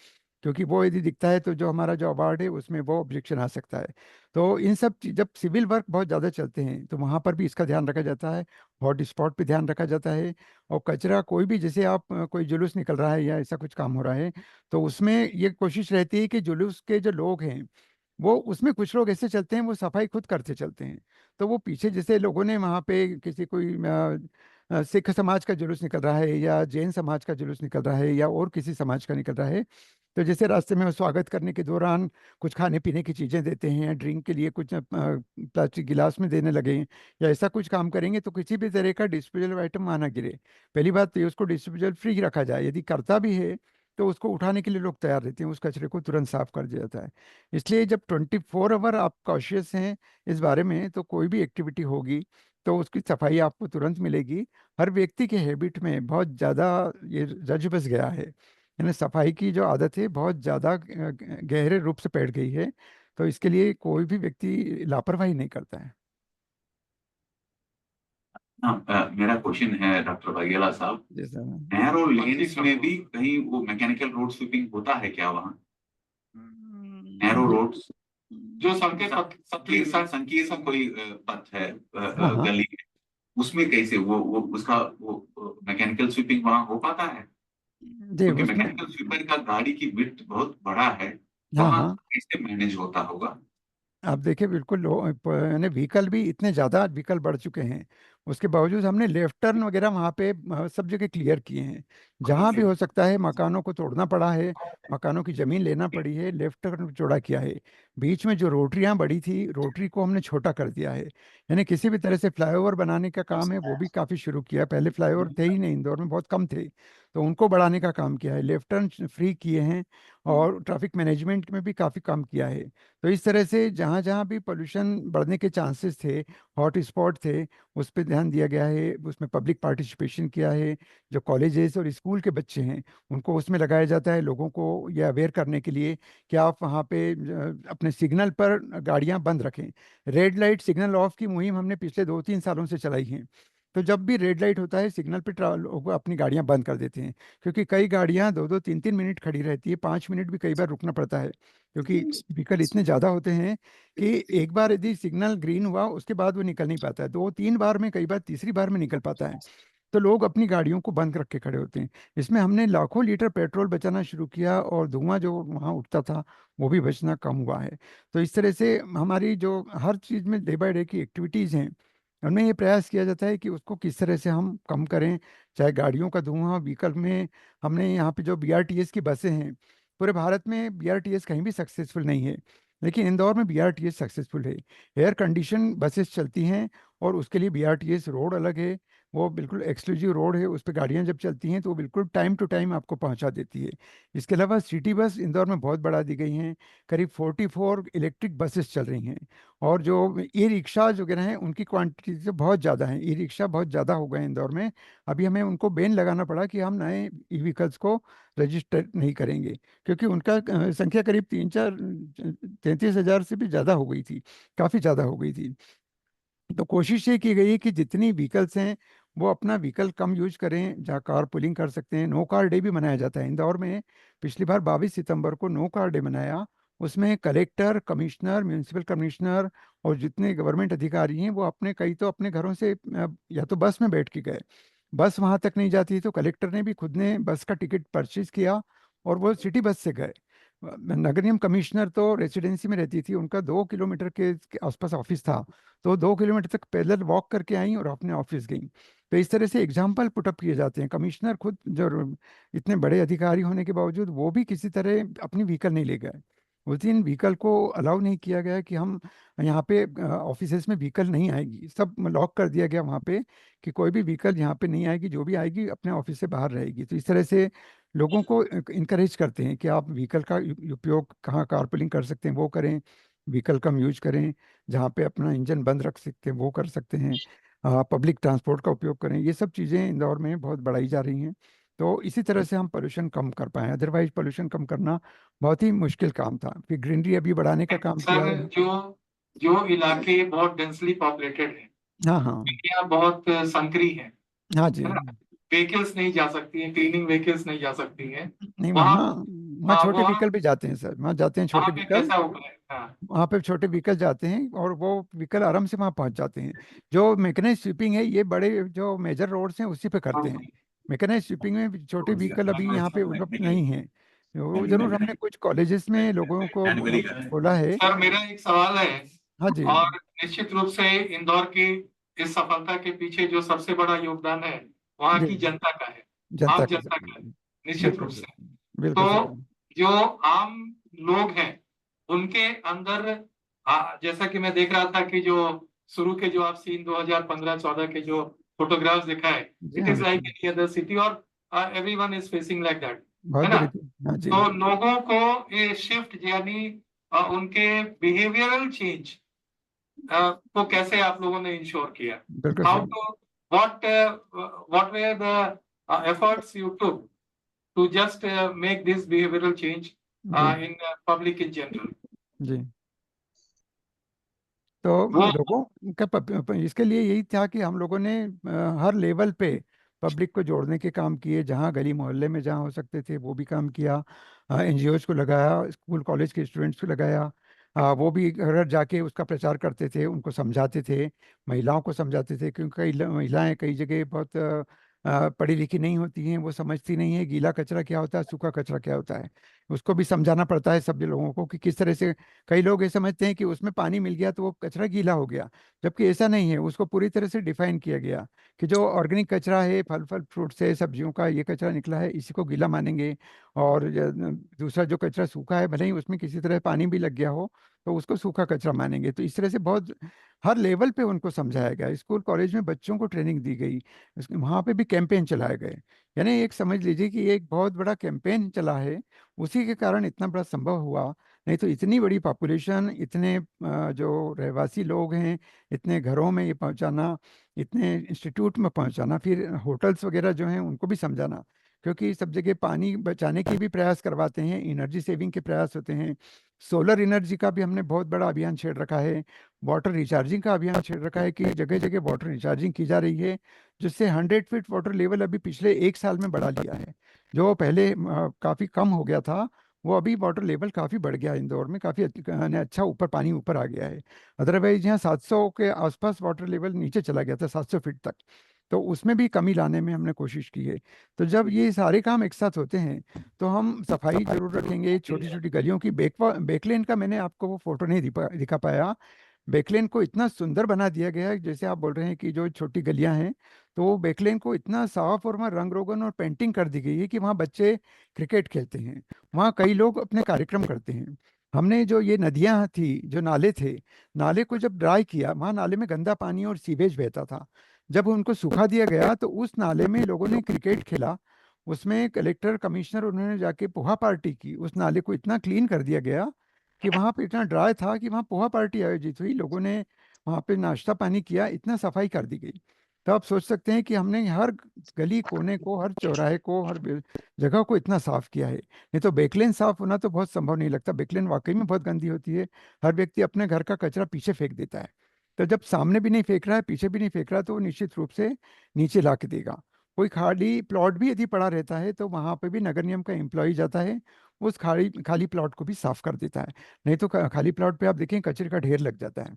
क्योंकि वो यदि दिखता है तो जो हमारा जो अवार्ड है उसमें वो ऑब्जेक्शन आ सकता है। तो इन सब जब सिविल वर्क बहुत ज़्यादा चलते हैं तो वहाँ पर भी इसका ध्यान रखा जाता है, हॉट स्पॉट पे ध्यान रखा जाता है। और कचरा कोई भी, जैसे आप कोई जुलूस निकल रहा है या ऐसा कुछ काम हो रहा है, तो उसमें ये कोशिश रहती है कि जुलूस के जो लोग हैं वो, उसमें कुछ लोग ऐसे चलते हैं वो सफाई खुद करते चलते हैं। तो वो पीछे जैसे लोगों ने वहाँ पे किसी कोई सिख समाज का जुलूस निकल रहा है या जैन समाज का जुलूस निकल रहा है या और किसी समाज का निकल रहा है, तो जैसे रास्ते में वो स्वागत करने के दौरान कुछ खाने पीने की चीज़ें देते हैं, ड्रिंक के लिए कुछ प्लास्टिक गिलास में देने लगे या ऐसा कुछ काम करेंगे, तो किसी भी तरह का डिस्पोजल आइटम वहाँ ना गिरे। पहली बात तो ये, उसको डिस्पोजल फ्री रखा जाए, यदि करता भी है तो उसको उठाने के लिए लोग तैयार रहते हैं, उस कचरे को तुरंत साफ कर दिया जाता है। इसलिए जब 24 आवर आप कॉशियस हैं इस बारे में, तो कोई भी एक्टिविटी होगी तो उसकी सफाई आपको तुरंत मिलेगी। हर व्यक्ति के हैबिट में बहुत ज़्यादा ये रच बस गया है, यानी सफाई की जो आदत है बहुत ज़्यादा गहरे रूप से बैठ गई है। तो इसके लिए कोई भी व्यक्ति लापरवाही नहीं करता है। हाँ, मेरा क्वेश्चन है डॉक्टर वगेला साहब, जैसा नैरो लेन्स में भी कहीं वो मैकेनिकल रोड स्वीपिंग होता है क्या वहाँ? नैरो रोड्स जो सड़कें संकीर्ण कोई पथ है, हाँ हाँ गली है, उसमें कैसे वो उसका वो मैकेनिकल स्वीपिंग वहाँ हो पाता है? जी क्योंकि उसमें। मैकेनिकल स्वीपर का गाड़ी की विड्थ बहुत बड़ा है, हाँ वहाँ हाँ, कैसे मैनेज होता होगा? आप देखिए बिल्कुल यानी व्हीकल भी इतने ज़्यादा व्हीकल बढ़ चुके हैं, उसके बावजूद हमने लेफ्ट टर्न वगैरह वहाँ पे सब जगह क्लियर किए हैं। जहाँ भी हो सकता है मकानों को तोड़ना पड़ा है, मकानों की ज़मीन लेना पड़ी है, लेफ्ट टर्न चौड़ा किया है। बीच में जो रोटरियाँ बड़ी थी, रोटरी को हमने छोटा कर दिया है। यानी किसी भी तरह से फ्लाईओवर बनाने का काम है वो भी काफ़ी शुरू किया। पहले फ्लाईओवर थे ही नहीं, इंदौर में बहुत कम थे, तो उनको बढ़ाने का काम किया है, लेफ्ट टर्न फ्री किए हैं और ट्रैफिक मैनेजमेंट में भी काफ़ी काम किया है। तो इस तरह से जहाँ जहाँ भी पोल्यूशन बढ़ने के चांसेस थे, हॉट स्पॉट थे, उस पर ध्यान दिया गया है, उसमें पब्लिक पार्टिसिपेशन किया है। जो कॉलेजेस और स्कूल के बच्चे हैं उनको उसमें लगाया जाता है, लोगों को ये अवेयर करने के लिए कि आप वहाँ पे अपने सिग्नल पर गाड़ियाँ बंद रखें। रेड लाइट सिग्नल ऑफ की मुहिम हमने पिछले 2-3 सालों से चलाई है। तो जब भी रेड लाइट होता है सिग्नल पे लोग अपनी गाड़ियां बंद कर देते हैं, क्योंकि कई गाड़ियां 2-2, 3-3 मिनट खड़ी रहती है, 5 मिनट भी कई बार रुकना पड़ता है, क्योंकि व्हीकल इतने ज़्यादा होते हैं कि एक बार यदि सिग्नल ग्रीन हुआ उसके बाद वो निकल नहीं पाता है, 2-3 बार में, कई बार तीसरी बार में निकल पाता है। तो लोग अपनी गाड़ियों को बंद रख के खड़े होते हैं। इसमें हमने लाखों लीटर पेट्रोल बचाना शुरू किया और धुआं जो वहाँ उठता था वो भी बचना कम हुआ है। तो इस तरह से हमारी जो हर चीज़ में डे बाय डे की एक्टिविटीज़ हैं, उनमें ये प्रयास किया जाता है कि उसको किस तरह से हम कम करें। चाहे गाड़ियों का धुआं व्हीकल में, हमने यहाँ पे जो BRTS की बसें हैं पूरे भारत में बीआरटीएस कहीं भी सक्सेसफुल नहीं है, लेकिन इंदौर में बीआरटीएस सक्सेसफुल है। एयर कंडीशन बसेस चलती हैं और उसके लिए बीआरटीएस रोड अलग है, वो बिल्कुल एक्सक्लूसिव रोड है, उस पर गाड़ियाँ जब चलती हैं तो वो बिल्कुल टाइम टू टाइम आपको पहुंचा देती है। इसके अलावा सिटी बस इंदौर में बहुत बढ़ा दी गई हैं, करीब 44 इलेक्ट्रिक बसेस चल रही हैं। और जो ई रिक्शा वगैरह हैं उनकी क्वांटिटी तो बहुत ज़्यादा है, ई रिक्शा बहुत ज़्यादा हो गए हैं इंदौर में। अभी हमें उनको बैन लगाना पड़ा कि हम नए ई व्हीकल्स को रजिस्टर नहीं करेंगे, क्योंकि उनका संख्या करीब 33,000 से भी ज़्यादा हो गई थी, काफ़ी ज़्यादा हो गई थी। तो कोशिश ये की गई है कि जितनी व्हीकल्स हैं वो अपना व्हीकल कम यूज करें, जहाँ कार पुलिंग कर सकते हैं। नो कार डे भी मनाया जाता है इंदौर में। पिछली बार 22 सितंबर को नो कार डे मनाया। उसमें कलेक्टर, कमिश्नर, म्यूनिसिपल कमिश्नर और जितने गवर्नमेंट अधिकारी हैं वो अपने, कई तो अपने घरों से या तो बस में बैठ के गए, बस वहां तक नहीं जाती तो कलेक्टर ने भी खुद ने बस का टिकट परचेज किया और वो सिटी बस से गए। नगर निगम कमिश्नर तो रेसिडेंसी में रहती थी, उनका 2 किलोमीटर के आसपास ऑफिस था, तो 2 किलोमीटर तक पैदल वॉक करके आई और अपने ऑफिस गई। तो इस तरह से एग्जाम्पल पुटअप किए जाते हैं। कमिश्नर खुद जो इतने बड़े अधिकारी होने के बावजूद वो भी किसी तरह अपनी व्हीकल नहीं ले गए। उस दिन व्हीकल को अलाउ नहीं किया गया कि हम यहाँ पे ऑफिसेस में व्हीकल नहीं आएगी, सब लॉक कर दिया गया वहाँ पे कि कोई भी व्हीकल यहाँ पे नहीं आएगी, जो भी आएगी अपने ऑफिस से बाहर रहेगी। तो इस तरह से लोगों को इनकरेज करते हैं कि आप व्हीकल का उपयोग कहाँ कारपूलिंग कर सकते हैं वो करें, व्हीकल कम यूज करें, जहाँ पे अपना इंजन बंद रख सकते हैं वो कर सकते हैं, पब्लिक ट्रांसपोर्ट का उपयोग करें। ये सब चीज़ें इंदौर में बहुत बढ़ाई जा रही हैं। तो इसी तरह से हम पोल्यूशन कम कर पाए, अदरवाइज पोल्यूशन कम करना बहुत ही मुश्किल काम था। फिर ग्रीनरी अभी बढ़ाने का काम किया सर, है। जो जो इलाके बहुत डेंसली पॉपुलेटेड है, हाँ हाँ दुनिया बहुत संकरी हाँ जी। है ना, व्हीकल्स नहीं जा सकती हैं, क्लीनिंग व्हीकल्स नहीं जा सकती हैं नहीं, वहाँ। वहाँ वहाँ छोटे वहाँ व्हीकल भी जाते हैं सर, वहाँ जाते हैं वहाँ छोटे पे व्हीकल। कैसा होगा? हाँ वहाँ पे छोटे व्हीकल जाते हैं और वो व्हीकल आराम से वहाँ पहुँच जाते हैं। जो मैकेनाइज स्वीपिंग है ये बड़े जो मेजर रोड्स हैं उसी पे करते हैं। मैकेनाइज स्वीपिंग में छोटे व्हीकल अभी यहाँ पे उपलब्ध नहीं है। वो जरूर हमने कुछ कॉलेजेस में लोगों को बोला है। सर, मेरा एक सवाल है, हाँ जी और निश्चित रूप से इंदौर की इस सफलता के पीछे जो सबसे बड़ा योगदान है वहाँ जी, की जनता का है, जनता आम का जनता का है, सर। निश्चित बिल्कुल रूप से। बिल्कुल सर। तो जो आम लोग हैं उनके अंदर, जैसा कि मैं देख रहा था कि जो शुरू के जो आप सीन 2015-14 के जो फोटोग्राफ्स दिखाए, जी इट हाँ इज लाइक बिल्कुल, एनी अदर सिटी, और everyone is facing like that, बहुत है ना। बड़ी थी। हाँ जी तो लोगों को ये शिफ्ट, यानी उनके बिहेवियरल चेंज को कैसे आप लोगों ने इंश्योर किया? बिल्कुल how sir. Two, what what were the efforts you took to just make this behavioral change जी in public in general? जी। तो वो लोगों का इसके लिए यही था कि हम लोगों ने हर लेवल पे पब्लिक को जोड़ने के काम किए, जहाँ गली मोहल्ले में जहाँ हो सकते थे वो भी काम किया। एनजीओज को लगाया, स्कूल कॉलेज के स्टूडेंट्स को लगाया। वो भी घर घर जाके उसका प्रचार करते थे, उनको समझाते थे, महिलाओं को समझाते थे, क्योंकि कई महिलाएं कई जगह बहुत पढ़ी लिखी नहीं होती हैं, वो समझती नहीं है गीला कचरा क्या होता है, सूखा कचरा क्या होता है। उसको भी समझाना पड़ता है सब लोगों को कि किस तरह से। कई लोग ये समझते हैं कि उसमें पानी मिल गया तो वो कचरा गीला हो गया, जबकि ऐसा नहीं है। उसको पूरी तरह से डिफाइन किया गया कि जो ऑर्गेनिक कचरा है, फल फल फ्रूट से, सब्जियों का ये कचरा निकला है, इसी को गीला मानेंगे। और दूसरा जो कचरा सूखा है, भले ही उसमें किसी तरह पानी भी लग गया हो, तो उसको सूखा कचरा मानेंगे। तो इस तरह से बहुत हर लेवल पे उनको समझाया गया। स्कूल कॉलेज में बच्चों को ट्रेनिंग दी गई, वहाँ पे भी कैंपेन चलाए गए। यानी एक समझ लीजिए कि एक बहुत बड़ा कैंपेन चला है, उसी के कारण इतना बड़ा संभव हुआ। नहीं तो इतनी बड़ी पॉपुलेशन, इतने जो रहवासी लोग हैं, इतने घरों में ये पहुंचाना, इतने इंस्टीट्यूट में पहुंचाना, फिर होटल्स वगैरह जो हैं उनको भी समझाना, क्योंकि सब जगह पानी बचाने के भी प्रयास करवाते हैं, एनर्जी सेविंग के प्रयास होते हैं। सोलर एनर्जी का भी हमने बहुत बड़ा अभियान छेड़ रखा है, वाटर रिचार्जिंग का अभियान छेड़ रखा है कि जगह जगह वाटर रिचार्जिंग की जा रही है, जिससे 100 फीट वाटर लेवल अभी पिछले 1 साल में बढ़ा लिया है। जो पहले काफ़ी कम हो गया था, वो अभी वाटर लेवल काफ़ी बढ़ गया है इंदौर में, काफ़ी अच्छा ऊपर पानी ऊपर आ गया है। अदरवाइज यहाँ 700 के आसपास वाटर लेवल नीचे चला गया था, 700 फीट तक। तो उसमें भी कमी लाने में हमने कोशिश की है। तो जब ये सारे काम एक साथ होते हैं तो हम सफाई जरूर रखेंगे। छोटी छोटी गलियों की बैकलेन का मैंने आपको वो फोटो नहीं दिखा पाया। बेकलेन को इतना सुंदर बना दिया गया है। जैसे आप बोल रहे हैं कि जो छोटी गलियां हैं, तो वो बेकलेन को इतना साफ और वहाँ रंग रोगन और पेंटिंग कर दी गई है कि वहाँ बच्चे क्रिकेट खेलते हैं, वहाँ कई लोग अपने कार्यक्रम करते हैं। हमने जो ये नदियां थी, जो नाले थे, नाले को जब ड्राई किया, वहाँ नाले में गंदा पानी और सीवेज बहता था। जब उनको सुखा दिया गया तो उस नाले में लोगों ने क्रिकेट खेला। उसमें कलेक्टर कमिश्नर उन्होंने जाके पोहा पार्टी की। उस नाले को इतना क्लीन कर दिया गया कि वहाँ पे इतना ड्राई था कि वहाँ पोहा पार्टी आयोजित हुई, लोगों ने वहाँ पे नाश्ता पानी किया, इतना सफाई कर दी गई। तो आप सोच सकते हैं कि हमने हर गली कोने को, हर चौराहे को, हर जगह को इतना साफ किया है। नहीं तो बेकलेन साफ होना तो बहुत संभव नहीं लगता। बेकलेन वाकई में बहुत गंदी होती है। हर व्यक्ति अपने घर का कचरा पीछे फेंक देता है। तो जब सामने भी नहीं फेंक रहा है, पीछे भी नहीं फेंक रहा, तो वो निश्चित रूप से नीचे ला के देगा। कोई खाली प्लॉट भी यदि पड़ा रहता है तो वहां पे भी नगर निगम का एम्प्लॉय जाता है, उस खाली खाली प्लॉट को भी साफ कर देता है। नहीं तो खाली प्लॉट पे आप देखें कचरे का ढेर लग जाता है।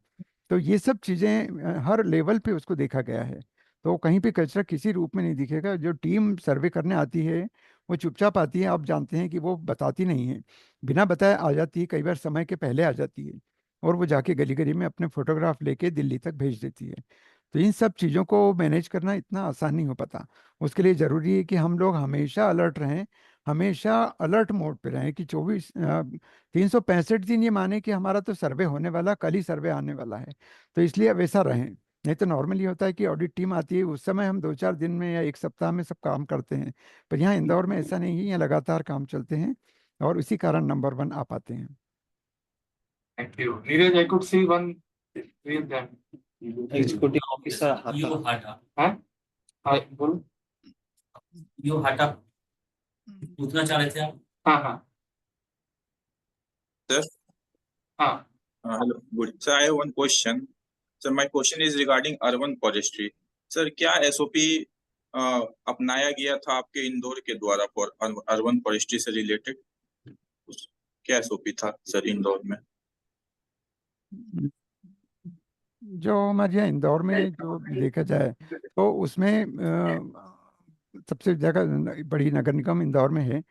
तो ये सब चीजें हर लेवल पे उसको देखा गया है। तो कहीं पे कचरा किसी रूप में नहीं दिखेगा। जो टीम सर्वे करने आती है वो चुपचाप आती है, आप जानते हैं कि वो बताती नहीं है, बिना बताए आ जाती है, कई बार समय के पहले आ जाती है, और वो जाके गली गली में अपने फोटोग्राफ लेके दिल्ली तक भेज देती है। तो इन सब चीज़ों को मैनेज करना इतना आसान नहीं हो पाता। उसके लिए ज़रूरी है कि हम लोग हमेशा अलर्ट रहें, हमेशा अलर्ट मोड पे रहें, कि 365 दिन ये माने कि हमारा तो सर्वे होने वाला, कल ही सर्वे आने वाला है। तो इसलिए वैसा रहें। नहीं तो नॉर्मली होता है कि ऑडिट टीम आती है, उस समय हम 2-4 दिन में या एक सप्ताह में सब काम करते हैं। पर यहाँ इंदौर में ऐसा नहीं है, यहाँ लगातार काम चलते हैं और इसी कारण नंबर 1 आ पाते हैं। Thank you Neeraj. I could see one real that. Executive officer हाँ हाँ बोलो। यो हाटा पूछना चाह रहे थे आप? हाँ हाँ Sir, हाँ hello, good. Sir, I have one question. Sir, my question is regarding urban forestry. Sir, क्या SOP अपनाया गया था आपके इंदौर के द्वारा फॉर अर्बन फॉरेस्ट्री से रिलेटेड? क्या SOP था सर इंदौर में? जो हमारे यहाँ इंदौर में जो देखा जाए तो उसमें सबसे जगह बड़ी नगर निगम इंदौर में है,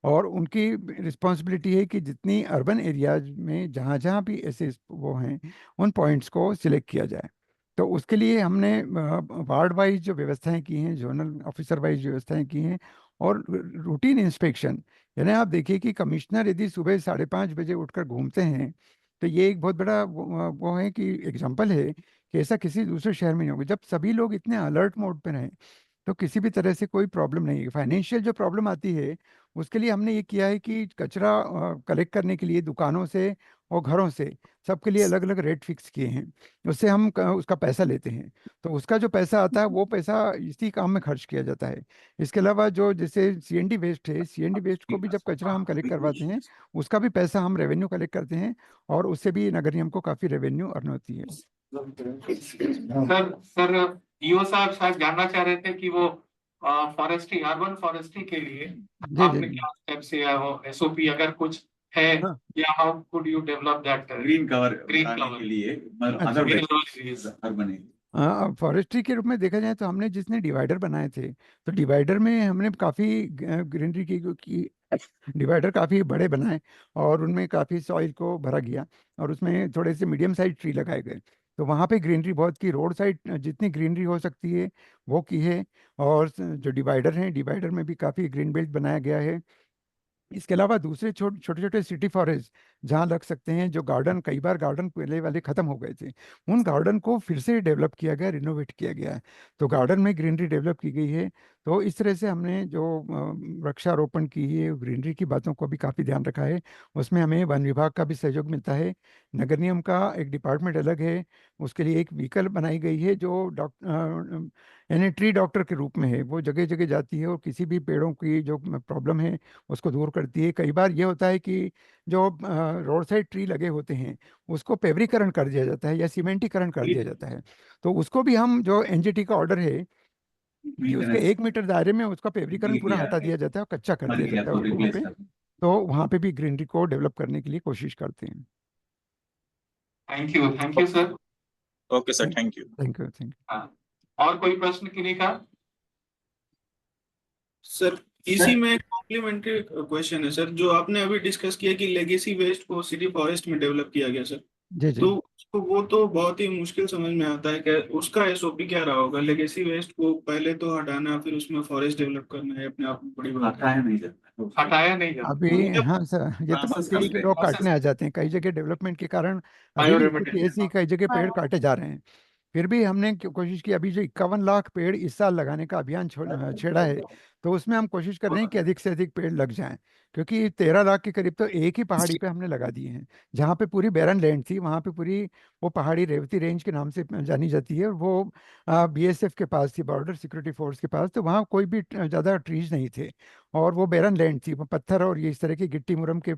और उनकी रिस्पॉन्सिबिलिटी है कि जितनी अर्बन एरियाज में जहाँ जहाँ भी ऐसे वो हैं, उन पॉइंट्स को सिलेक्ट किया जाए। तो उसके लिए हमने वार्ड वाइज जो व्यवस्थाएं की हैं, जोनल ऑफिसर वाइज व्यवस्थाएं की हैं, और रूटीन इंस्पेक्शन। यानी आप देखिए कि कमिश्नर यदि सुबह 5:30 बजे उठकर घूमते हैं, तो ये एक बहुत बड़ा वो है कि एग्जाम्पल है कि ऐसा किसी दूसरे शहर में नहीं होगा। जब सभी लोग इतने अलर्ट मोड पे रहें तो किसी भी तरह से कोई प्रॉब्लम नहीं है। फाइनेंशियल जो प्रॉब्लम आती है उसके लिए हमने ये किया है कि कचरा कलेक्ट करने के लिए दुकानों से और घरों से सबके लिए अलग अलग रेट फिक्स किए हैं। उससे हम उसका पैसा लेते हैं, तो उसका जो पैसा आता है वो पैसा इसी काम में खर्च किया जाता है। इसके अलावा जो जैसे सीएनडी वेस्ट है, सीएनडी वेस्ट को भी जब कचरा हम कलेक्ट करवाते हैं उसका भी पैसा हम रेवेन्यू कलेक्ट करते हैं, और उससे भी नगर निगम को काफ़ी रेवेन्यू अर्न होती है। सर ईओ साहब शायद जानना चाह रहे थे कि वो फॉरेस्ट्री, अर्बन फॉरेस्ट्री के लिए जी आपने जी क्या स्टेप्स या वो एसओपी अगर कुछ है, हाँ। या how could you develop that green cover Green बनाने cover. के लिए अच्छा। Other in rural areas? Urban area. हाँ, फॉरेस्ट्री के रूप में देखा जाए तो हमने जिसने डिवाइडर बनाए थे, तो डिवाइडर में हमने काफ़ी ग्रीनरी की डिवाइडर काफ़ी बड़े बनाए, और उनमें काफ़ी सॉइल को भरा गया, और उसमें थोड़े से मीडियम साइज ट्री लगाए गए। तो वहाँ पे ग्रीनरी बहुत की, रोड साइड जितनी ग्रीनरी हो सकती है वो की है। और जो डिवाइडर हैं, डिवाइडर में भी काफ़ी ग्रीन बेल्ट बनाया गया है। इसके अलावा दूसरे छोटे छोटे सिटी फॉरेस्ट जहाँ लग सकते हैं, जो गार्डन, कई बार गार्डन पहले वाले खत्म हो गए थे, उन गार्डन को फिर से डेवलप किया गया, रिनोवेट किया गया है। तो गार्डन में ग्रीनरी डेवलप की गई है। तो इस तरह से हमने जो वृक्षारोपण की है, ग्रीनरी की बातों को भी काफ़ी ध्यान रखा है। उसमें हमें वन विभाग का भी सहयोग मिलता है। नगर निगम का एक डिपार्टमेंट अलग है, उसके लिए एक व्हीकल बनाई गई है जो यानी ट्री डॉक्टर के रूप में है। वो जगह जगह जाती है और किसी भी पेड़ों की जो प्रॉब्लम है उसको दूर करती है। कई बार ये होता है कि जो रोड साइड ट्री लगे होते हैं उसको पेवरीकरण कर दिया जाता है या सीमेंटीकरण कर दिया जाता है। तो उसको भी हम, जो एनजीटी का ऑर्डर है कि उसके 1 मीटर दायरे में उसका पेवरीकरण पूरा हटा दिया जाता है और कच्चा कर दिया जाता है उसको वहाँ पे। तो वहाँ पे भी ग्रीनरी को डेवलप करने के लिए कोशिश करते हैं। Thank you sir. Okay sir, thank you. Thank you, thank you. हाँ, और कोई प्रश्न किन्हीं का? सर इसी में एक कॉम्प्लीमेंट्री क्वेश्चन है सर, जो आपने अभी डिस्कस किया कि लेगेसी वेस्ट को सिटी फॉरेस्ट में डेवलप किया गया सर, जी जी तो उसको वो तो बहुत ही मुश्किल समझ में आता है कि उसका एसओपी क्या रहा होगा। लेगेसी वेस्ट को पहले तो हटाना, फिर उसमें फॉरेस्ट डेवलप करना है, अपने आप में बड़ी बात है। हटाया नहीं जाता, हटाया नहीं जाता। अभी हाँ सर, ये तो प्रोसेस बात यही कि करते हैं। लोग प्रोसेस काटने आ जाते हैं, कई जगह डेवलपमेंट के कारण अभी भी स्थिति बायोरेमेडिएशन। ऐसी, कई जगह पेड़ काटे जा रहे हैं। फिर भी हमने कोशिश की, अभी जो 51 लाख पेड़ इस साल लगाने का अभियान छेड़ा है, तो उसमें हम कोशिश कर रहे हैं कि अधिक से अधिक पेड़ लग जाएं, क्योंकि 13 लाख के करीब तो एक ही पहाड़ी पे हमने लगा दिए हैं। जहाँ पे पूरी बैरन लैंड थी, वहाँ पे पूरी वो पहाड़ी रेवती रेंज के नाम से जानी जाती है, और वो बीएसएफ के पास थी, बॉर्डर सिक्योरिटी फोर्स के पास, तो वहाँ कोई भी ज़्यादा ट्रीज नहीं थे, और वो बैरन लैंड थी, वो पत्थर और ये इस तरह की गिट्टी मुरम के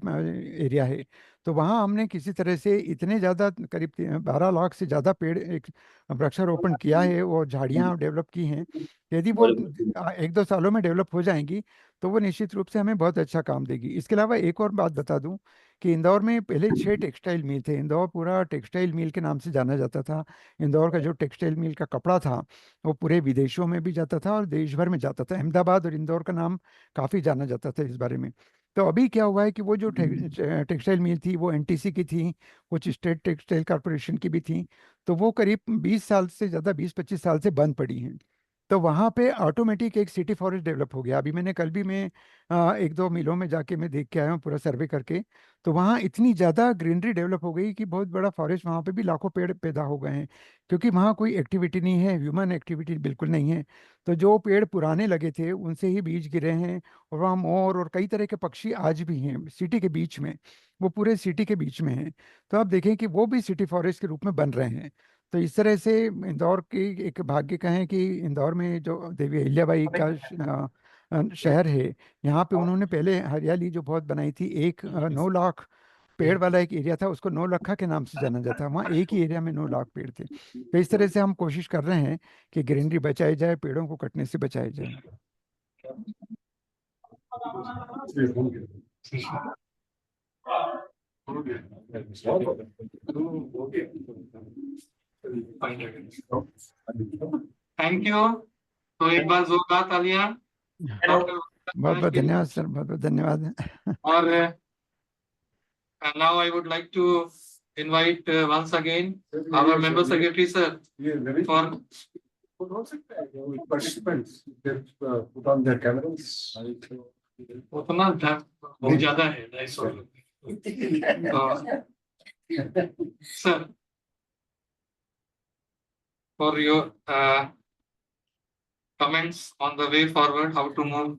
एरिया है। तो वहाँ हमने किसी तरह से इतने ज़्यादा, करीब 12 लाख से ज़्यादा पेड़ एक वृक्षारोपण किया है, और झाड़ियाँ डेवलप की हैं। यदि वो 1-2 सालों में डेवलप हो जाएंगी, तो वो निश्चित रूप से हमें बहुत अच्छा काम देगी। इसके अलावा एक और बात बता दूं कि इंदौर में पहले 6 टेक्सटाइल मिल थे। इंदौर पूरा टेक्सटाइल मिल के नाम से जाना जाता था। इंदौर का जो टेक्सटाइल मिल का कपड़ा था, वो पूरे विदेशों में भी जाता था और देश भर में जाता था। अहमदाबाद और इंदौर का नाम काफ़ी जाना जाता था इस बारे में। तो अभी क्या हुआ है कि वो जो टेक्सटाइल मिल थी, वो एनटीसी की थी, कुछ स्टेट टेक्सटाइल कॉरपोरेशन की भी थी। तो वो करीब 20 साल से ज़्यादा, 20-25 साल से बंद पड़ी हैं। तो वहाँ पे ऑटोमेटिक एक सिटी फॉरेस्ट डेवलप हो गया। अभी मैंने कल भी मैं 1-2 मिलों में जाके मैं देख के आया हूँ, पूरा सर्वे करके। तो वहाँ इतनी ज़्यादा ग्रीनरी डेवलप हो गई कि बहुत बड़ा फॉरेस्ट, वहाँ पे भी लाखों पेड़ पैदा हो गए हैं, क्योंकि वहाँ कोई एक्टिविटी नहीं है, ह्यूमन एक्टिविटी बिल्कुल नहीं है। तो जो पेड़ पुराने लगे थे, उनसे ही बीज गिरे हैं, और वहाँ मोर और कई तरह के पक्षी आज भी हैं सिटी के बीच में, वो पूरे सिटी के बीच में हैं। तो आप देखें कि वो भी सिटी फॉरेस्ट के रूप में बन रहे हैं। तो इस तरह से इंदौर की एक भाग्य का है कि इंदौर में जो देवी अहिल्याबाई का शहर है, यहाँ पे उन्होंने पहले हरियाली जो बहुत बनाई थी, 9 लाख पेड़ वाला एक एरिया था, उसको 9 लखा के नाम से जाना जाता है। वहाँ एक ही एरिया में 9 लाख पेड़ थे। तो इस तरह से हम कोशिश कर रहे हैं कि ग्रीनरी बचाई जाए, पेड़ों को कटने से बचाया जाए। Thank you. तो एक बार जोरदार तालियां डॉक्टर बहुत बहुत के लिए। धन्यवाद सर, बहुत बहुत धन्यवाद। और now I would like to invite once again our member secretary sir for participants put on their cameras. उतना बहुत ज्यादा है 250 sir for your comments on the way forward, how to move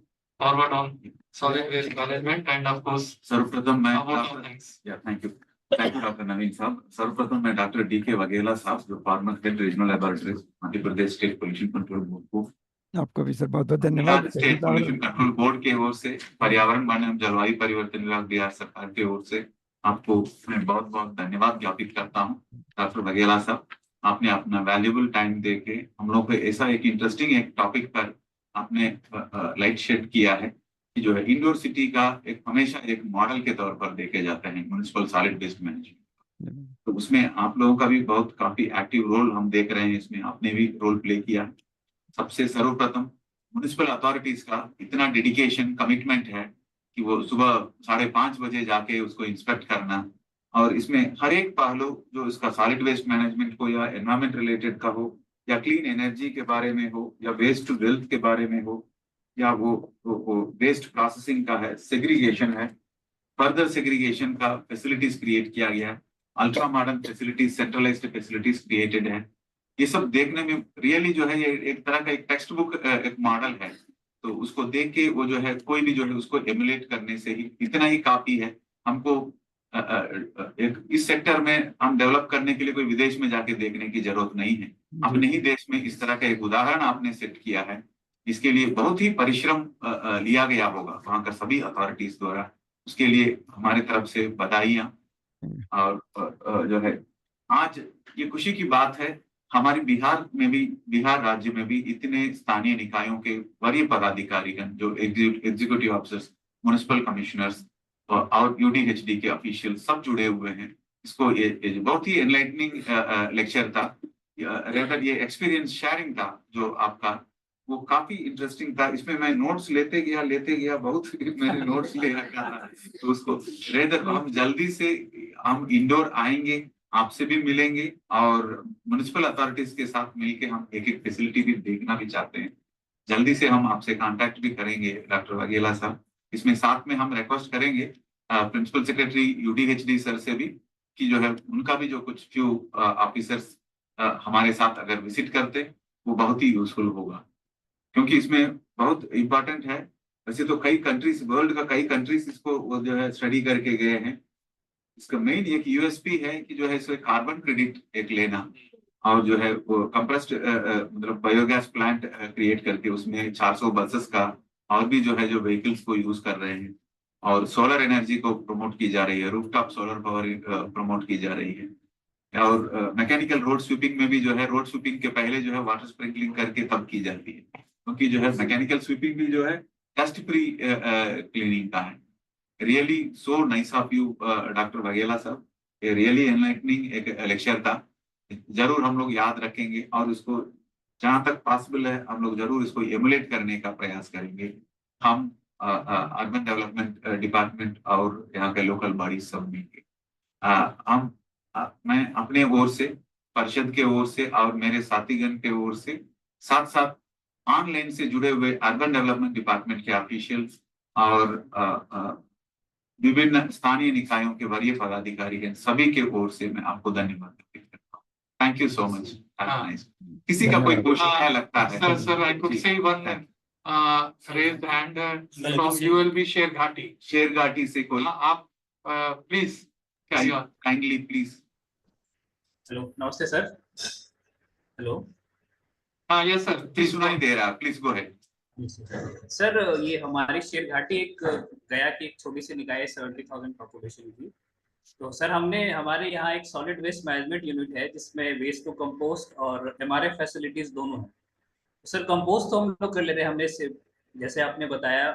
forward on solid waste management, and of course सर्वप्रथम मैं about all things. Thank you doctor Naveen साहब। सर्वप्रथम मैं doctor DK Vaghela साहब, जो former head regional laboratories Madhya Pradesh state pollution control board को, आपको भी सर बहुत बहुत धन्यवाद। स्टेट पोल्यूशन कंट्रोल बोर्ड की ओर से, पर्यावरण वन एवं जलवायु परिवर्तन विभाग बिहार सरकार की ओर से आपको मैं बहुत बहुत धन्यवाद ज्ञापित करता हूँ। डॉक्टर वघेला साहब, आपने अपना वैल्यूबल टाइम देके हम लोग को ऐसा एक इंटरेस्टिंग एक टॉपिक पर आपने लाइट शेड किया है कि जो है इंडोर सिटी का एक हमेशा एक मॉडल के तौर पर देखे जाते हैं म्युनिसिपल सॉलिड वेस्ट मैनेजमेंट। तो उसमें आप लोगों का भी बहुत काफी एक्टिव रोल हम देख रहे हैं, इसमें आपने भी रोल प्ले किया। सबसे सर्वप्रथम म्युनिसिपल अथॉरिटीज का इतना डेडिकेशन कमिटमेंट है कि वो सुबह 5:30 बजे जाके उसको इंस्पेक्ट करना, और इसमें हर एक पहलू जो इसका सॉलिड वेस्ट मैनेजमेंट हो या एनवायरमेंट रिलेटेड का हो या क्लीन एनर्जी के बारे में हो या वेस्ट टू वेल्थ के बारे में हो या वो वेस्ट प्रोसेसिंग का है, सेग्रीगेशन है, फर्दर सेग्रीगेशन का फैसिलिटीज क्रिएट किया गया है, ultra modern facilities, centralised facilities created है। ये सब देखने में रियली जो है ये एक तरह का एक टेक्स्ट बुक एक मॉडल है। तो उसको देख के वो जो है कोई भी जो है उसको एमुलेट करने से ही इतना ही काफी है। हमको एक इस सेक्टर में हम डेवलप करने के लिए कोई विदेश में जाके देखने की जरूरत नहीं है। अपने ही देश में इस तरह का एक उदाहरण आपने सेट किया है, इसके लिए बहुत ही परिश्रम लिया गया होगा वहाँ का सभी अथॉरिटीज द्वारा। उसके लिए हमारे तरफ से बधाइयाँ। और जो है आज ये खुशी की बात है, हमारे बिहार में भी, बिहार राज्य में भी इतने स्थानीय निकायों के वरीय पदाधिकारीगण जो एग्जीक्यूटिव ऑफिसर्स, म्युनिसिपल कमिश्नर्स और UDHD के ऑफिशियल सब जुड़े हुए हैं। इसको ये बहुत ही एनलाइटनिंग लेक्चर था, रेदर ये एक्सपीरियंस शेयरिंग था जो आपका, वो काफी इंटरेस्टिंग था। इसमें मैं नोट्स लेते गया बहुत मैंने नोट्स ले रखा था। तो उसको रेदर हम जल्दी से हम इंडोर आएंगे आपसे भी मिलेंगे और म्युनिसिपल अथॉरिटीज के साथ मिलके हम एक एक फैसिलिटी भी देखना भी चाहते हैं। जल्दी से हम आपसे कांटेक्ट भी करेंगे डॉक्टर वाघेला साहब। इसमें साथ में हम रिक्वेस्ट करेंगे प्रिंसिपल सेक्रेटरी यूडीएचडी सर से भी कि जो है उनका भी जो कुछ फ्यू ऑफिसर्स हमारे साथ अगर विजिट करते वो बहुत ही यूजफुल होगा, क्योंकि इसमें बहुत इम्पोर्टेंट है। वैसे तो कई कंट्रीज, वर्ल्ड का कई कंट्रीज इसको वो जो है स्टडी करके गए हैं। इसका मेन एक यूएसपी है कि जो है इसमें कार्बन क्रेडिट एक लेना और जो है वो कंप्रेस्ड मतलब बायोगैस प्लांट क्रिएट करके उसमें 400 बसेस का और भी जो है जो व्हीकल्स को यूज कर रहे हैं और सोलर एनर्जी को प्रमोट की जा रही है, रूफटॉप सोलर पावर प्रमोट की जा रही है। और मैकेनिकल रोड स्वीपिंग में भी जो है रोड स्वीपिंग के पहले जो है वाटर स्प्रिंकलिंग करके तब की जाती है, क्योंकि जो है मैकेनिकल स्वीपिंग भी जो है डस्ट फ्री क्लीनिंग का है। Really so nice of you doctor Vaghela साहब, ये रियली एनलाइटनिंग एक लेक्चर था। जरूर हम लोग याद रखेंगे और इसको जहां तक पॉसिबल है हम लोग जरूर इसको एमुलेट करने का प्रयास करेंगे। हम अर्बन डेवलपमेंट डिपार्टमेंट और यहाँ के लोकल बॉडी सब मिलके हम मैं अपने ओर से, परिषद के ओर से और मेरे साथीगण के ओर से, साथ साथ ऑनलाइन से जुड़े हुए अर्बन डेवलपमेंट डिपार्टमेंट के ऑफिशियल्स और विभिन्न स्थानीय निकायों के वरीय पदाधिकारी हैं, सभी के ओर से मैं आपको धन्यवाद व्यक्त करता हूँ। Thank you so much. किसी का कोई क्वेश्चन है लगता है? Sir I could say one raised hand from ULB Sherghati. Sherghati से कोई आप please carry on, kindly please. Hello, नमस्ते सर। हेलो। हाँ यस सर, प्लीज सुनाई दे रहा है, प्लीज गो अहेड। सर ये हमारी शेरघाटी एक गया की एक छोटी सी निकाय है, 70,000 पॉपुलेशन की। तो सर हमने हमारे यहाँ एक सॉलिड वेस्ट मैनेजमेंट यूनिट है जिसमें वेस्ट टू कंपोस्ट और एमआरएफ फैसिलिटीज दोनों हैं। सर कंपोस्ट तो हम लोग कर लेते हैं, हमने जैसे आपने बताया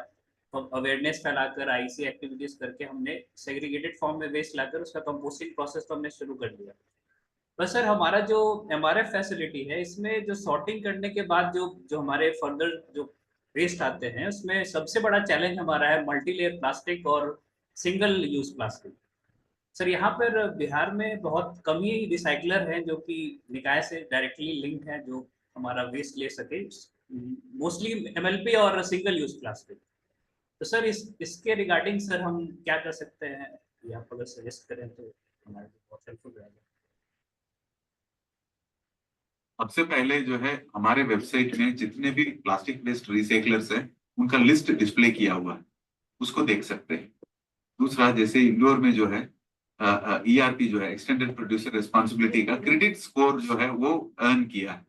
अवेयरनेस फैलाकर आईसी एक्टिविटीज करके हमने सेग्रीगेटेड फॉर्म में वेस्ट लाकर उसका कंपोस्टिंग प्रोसेस तो हमने शुरू कर दिया। बस सर हमारा जो एमआरएफ फैसिलिटी है इसमें जो सॉर्टिंग करने के बाद जो हमारे फर्दर जो वेस्ट आते हैं उसमें सबसे बड़ा चैलेंज हमारा है मल्टीलेयर प्लास्टिक और सिंगल यूज प्लास्टिक। सर यहाँ पर बिहार में बहुत कम ही रिसाइकलर हैं जो कि निकाय से डायरेक्टली लिंक्ड हैं जो हमारा वेस्ट ले सके, मोस्टली एमएलपी और सिंगल यूज प्लास्टिक। तो सर इसके रिगार्डिंग सर हम क्या कर सकते हैं, ये आप अगर सजेस्ट करें तो हमारे बहुत हेल्पफुल रहेगा। सबसे पहले जो है हमारे वेबसाइट में जितने भी प्लास्टिक वेस्ट रिसाइकलर्स हैं उनका लिस्ट डिस्प्ले किया हुआ है, उसको देख सकते हैं। दूसरा, जैसे इंदौर में जो है ईआरपी जो है एक्सटेंडेड प्रोड्यूसर रिस्पॉन्सिबिलिटी का क्रेडिट स्कोर जो है वो अर्न किया है।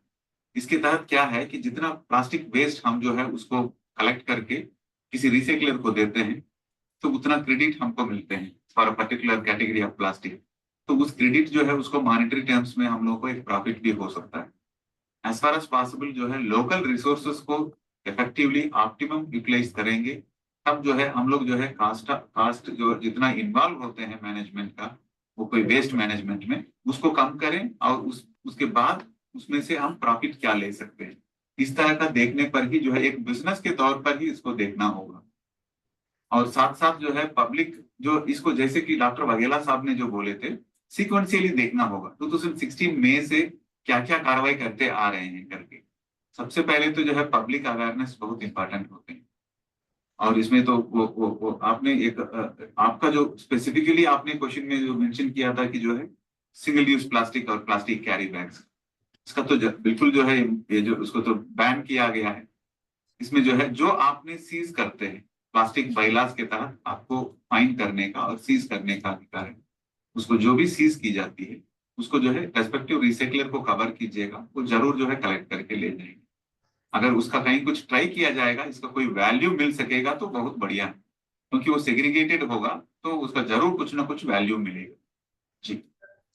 इसके तहत क्या है कि जितना प्लास्टिक वेस्ट हम जो है उसको कलेक्ट करके किसी रिसाइकलर को देते हैं तो उतना क्रेडिट हमको मिलते हैं for a particular category of plastic. तो उस क्रेडिट जो है उसको मॉनेटरी टर्म्स में हम लोगों को एक प्रॉफिट भी हो सकता है। एज फार एज पॉसिबल जो है लोकल रिसोर्सेज को इफेक्टिवली ऑप्टिमम यूटिलाइज करेंगे, तब जो है हम लोग जो है कास्ट जो जितना इन्वॉल्व होते हैं मैनेजमेंट का, वो कोई वेस्ट मैनेजमेंट में, उसको कम करें और उसके बाद उसमें से हम प्रॉफिट क्या ले सकते हैं। इस तरह का देखने पर ही जो है एक बिजनेस के तौर पर ही इसको देखना होगा। और साथ साथ जो है पब्लिक जो इसको, जैसे कि डॉक्टर वाघेला साहब ने जो बोले थे, सीक्वेंशियली देखना होगा 2016 मई से क्या क्या कार्रवाई करते आ रहे हैं करके। सबसे पहले तो जो है पब्लिक अवेयरनेस बहुत इंपॉर्टेंट होते हैं और इसमें तो वो आपने एक आपका जो स्पेसिफिकली आपने क्वेश्चन में जो मेंशन किया था कि जो है सिंगल यूज प्लास्टिक और प्लास्टिक कैरी बैग्स, इसका तो बिल्कुल जो है ये जो उसको तो बैन किया गया है। इसमें जो है जो आपने सीज करते हैं प्लास्टिक बाइलास के तहत आपको फाइन करने का और सीज करने का अधिकार है। उसको जो भी सीज की जाती है उसको जो है रेस्पेक्टिव रिसाइकलर को कवर कीजिएगा, वो जरूर जो है कलेक्ट करके ले जाएंगे। अगर उसका कहीं कुछ ट्राई किया जाएगा, इसका कोई वैल्यू मिल सकेगा तो बहुत बढ़िया है, क्योंकि वो सेग्रीगेटेड होगा तो उसका जरूर कुछ ना कुछ वैल्यू मिलेगा। जी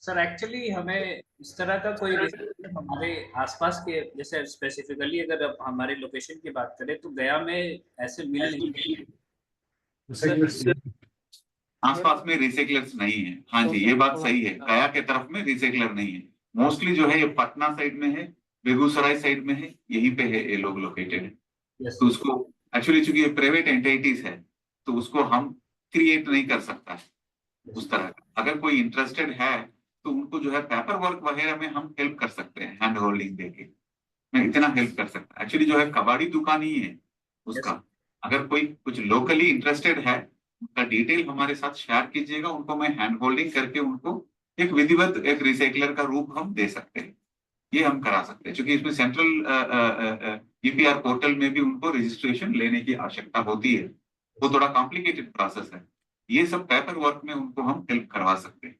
सर एक्चुअली हमें इस तरह का कोई हमारे आसपास के, जैसे स्पेसिफिकली अगर आप हमारे लोकेशन की बात करें तो गया में ऐसे मिल नहीं आसपास में रिसाइकलर्स नहीं है। हाँ जी, ये बात सही है, गया के तरफ में रिसाइकलर नहीं है। मोस्टली जो है ये पटना साइड में है, बेगूसराय साइड में है, यहीं पे है ये लोग लोकेटेड है। तो उसको एक्चुअली चूंकि ये प्राइवेट एंटिटीज है तो उसको हम क्रिएट नहीं कर सकता है उस तरह का। अगर कोई इंटरेस्टेड है तो उनको जो है पेपर वर्क वगैरह में हम हेल्प कर सकते हैं, हैंड होल्डिंग देके मैं इतना हेल्प कर सकता हूँ। एक्चुअली जो है कबाड़ी दुकान ही है उसका, अगर कोई कुछ लोकली इंटरेस्टेड है उनका डिटेल हमारे साथ शेयर कीजिएगा, उनको मैं हैंड होल्डिंग करके उनको एक विधिवत एक रिसाइकलर का रूप हम दे सकते हैं, ये हम करा सकते हैं। क्योंकि इसमें सेंट्रल ईपीआर पोर्टल में भी उनको रजिस्ट्रेशन लेने की आवश्यकता होती है, वो थोड़ा कॉम्प्लिकेटेड प्रोसेस है, ये सब पेपर वर्क में उनको हम हेल्प करवा सकते हैं।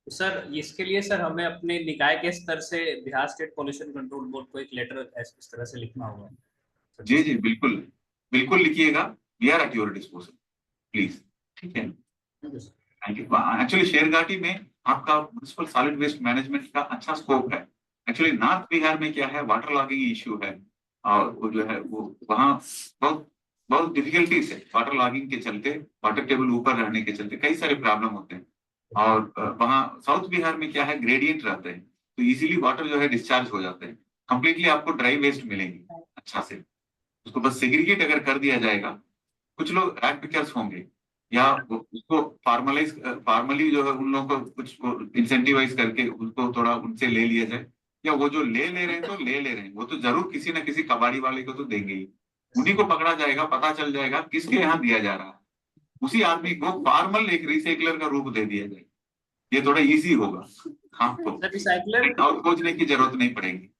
तो सर इसके लिए सर हमें अपने निकाय के स्तर से Bihar state pollution control board को एक लेटर इस तरह से लिखना होगा। जी जी बिल्कुल बिल्कुल लिखिएगा, we are at your disposal please. ठीक है, थैंक यू। एक्चुअली शेरघाटी में आपका म्युनिसिपल सॉलिड वेस्ट मैनेजमेंट का अच्छा स्कोप है। एक्चुअली नॉर्थ बिहार में क्या है, वाटर लॉगिंग इश्यू है, और वो जो है वो वहाँ बहुत बहुत डिफिकल्टीज है, वाटर लॉगिंग के चलते, वाटर टेबल ऊपर रहने के चलते कई सारे प्रॉब्लम होते हैं। और वहाँ साउथ बिहार में क्या है, ग्रेडियंट रहते हैं, तो इजीली वाटर जो है डिस्चार्ज हो जाते हैं, कंप्लीटली आपको ड्राई वेस्ट मिलेंगे अच्छा से। उसको बस सेग्रीगेट अगर कर दिया जाएगा, कुछ लोग रैक पिकर्स होंगे या उसको फार्मली जो है उन लोगों को कुछ इंसेंटिवाइज करके उसको थोड़ा उनसे ले लिया जाए, या वो जो ले रहे हैं तो ले रहे हैं, वो तो जरूर किसी ना किसी कबाड़ी वाले को तो देंगे ही, उन्हीं को पकड़ा जाएगा, पता चल जाएगा किसके यहाँ दिया जा रहा है, उसी आदमी को फॉर्मल एक रिसाइकलर का रूप दे दिया जाए, ये थोड़ा इजी होगा आपको, रिसाइकलर और खोजने की जरूरत नहीं पड़ेगी।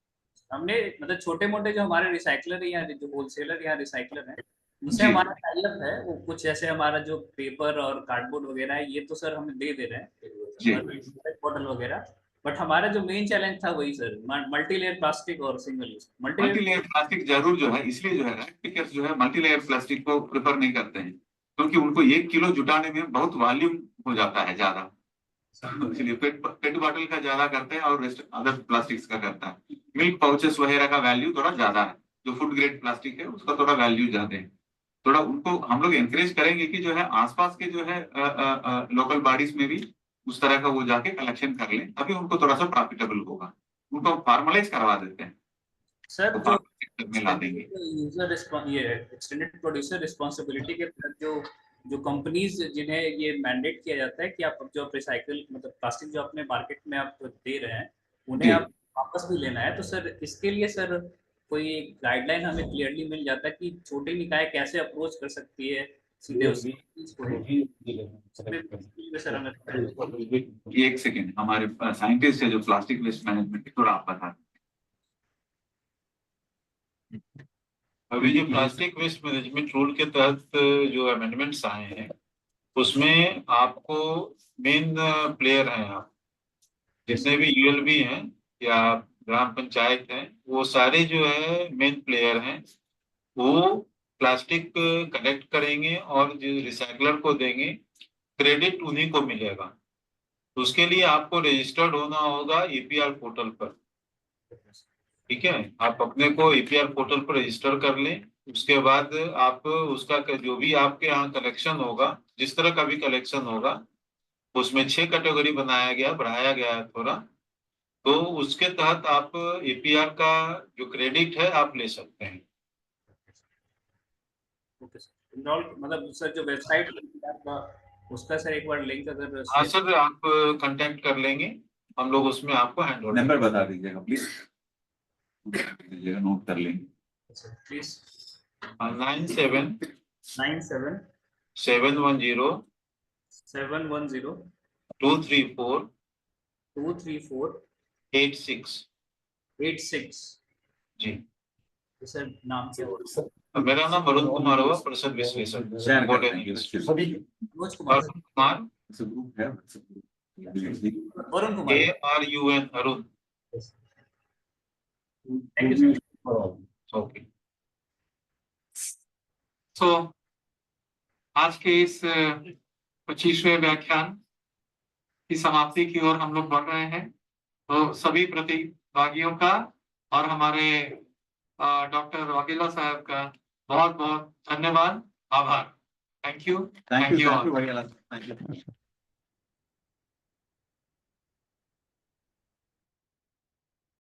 हमने मतलब छोटे मोटे जो हमारे रिसाइकलर या जो होलसेलर या रिसाइकलर है उनसे जी। हमारा टाइप है, वो कुछ जैसे हमारा जो पेपर और कार्डबोर्ड वगैरह है ये तो सर हमें दे रहे जी। हैं बॉटल वगैरह, बट हमारा जो मेन चैलेंज था वही सर मल्टी लेयर प्लास्टिक और single use multi layer plastic जरूर जो है, इसलिए जो है रैक पिकर्स जो है मल्टी लेयर प्लास्टिक को प्रेफर नहीं करते हैं, क्योंकि उनको 1 किलो जुटाने में बहुत वॉल्यूम हो जाता है ज्यादा, इसलिए पेट बॉटल का ज्यादा करते हैं और रेस्ट अदर प्लास्टिक्स का करता है। मिल्क पाउचेस वगैरह का वैल्यू थोड़ा ज्यादा है, जो फूड ग्रेड प्लास्टिक है उसका थोड़ा वैल्यू ज्यादा है। थोड़ा उनको हम लोग एनकरेज करेंगे कि जो है आसपास के जो है लोकल बॉडीज में भी उस तरह का वो जाके कलेक्शन कर लें, तभी उनको थोड़ा सा प्रॉफिटेबल होगा, उनको फॉर्मलाइज करवा देते हैं सर तो जो में ला देंगे। यूजर ये एक्सटेंडेड प्रोड्यूसर रिस्पांसिबिलिटी के तहत जो कंपनीज जिन्हें ये मैंडेट किया जाता है कि आप जो रिसाइकल मतलब प्लास्टिक जो अपने मार्केट में आप दे रहे हैं उन्हें जी। आप वापस भी लेना है, तो सर इसके लिए सर कोई गाइडलाइन हमें क्लियरली मिल जाता है कि छोटी निकाय कैसे अप्रोच कर सकती है सीधे उस चीज को सर हमें एक सेकेंड, हमारे साइंटिस्ट है जो प्लास्टिक वेस्ट मैनेजमेंट, थोड़ा आप बता। अभी जो प्लास्टिक वेस्ट मैनेजमेंट रूल के तहत जो अमेंडमेंट्स आए हैं उसमें आपको मेन प्लेयर हैं, आप जितने भी यूएलबी हैं या ग्राम पंचायत हैं वो सारे जो है मेन प्लेयर हैं, वो प्लास्टिक कलेक्ट करेंगे और जो रिसाइकलर को देंगे, क्रेडिट उन्हीं को मिलेगा। तो उसके लिए आपको रजिस्टर्ड होना होगा ईपीआर पोर्टल पर, ठीक है, आप अपने को ईपीआर पोर्टल पर रजिस्टर कर लें। उसके बाद आप उसका जो भी आपके यहाँ कलेक्शन होगा, जिस तरह का भी कलेक्शन होगा, उसमें 6 कैटेगरी बनाया गया, बढ़ाया गया है थोड़ा, तो उसके तहत आप ईपीआर का जो क्रेडिट है आप ले सकते हैं। मतलब सर जो वेबसाइट आपका उसका सर एक बार लिंक अगर हाँ सर, आप कांटेक्ट कर लेंगे, हम लोग उसमें आपको हैंड ओवर नंबर बता दीजिएगा प्लीज, नोट कर लेंगे प्लीज। 97 97 710 710 234 234 86 86 जी। तो सर नाम क्या होगा? मेरा नाम वरुण कुमार हुआ, परिषद विश्लेषक सभी मनोज कुमार वरुण कुमार ग्रुप है Varun Kumar ARUN Arun. Thank you sir. Okay, तो आज के इस 25वें व्याख्यान की समाप्ति की ओर हम लोग बढ़ रहे हैं, तो सभी प्रतिभागियों का और हमारे डॉक्टर वाघेला साहब का बहुत बहुत धन्यवाद, आभार। Thank you thank you.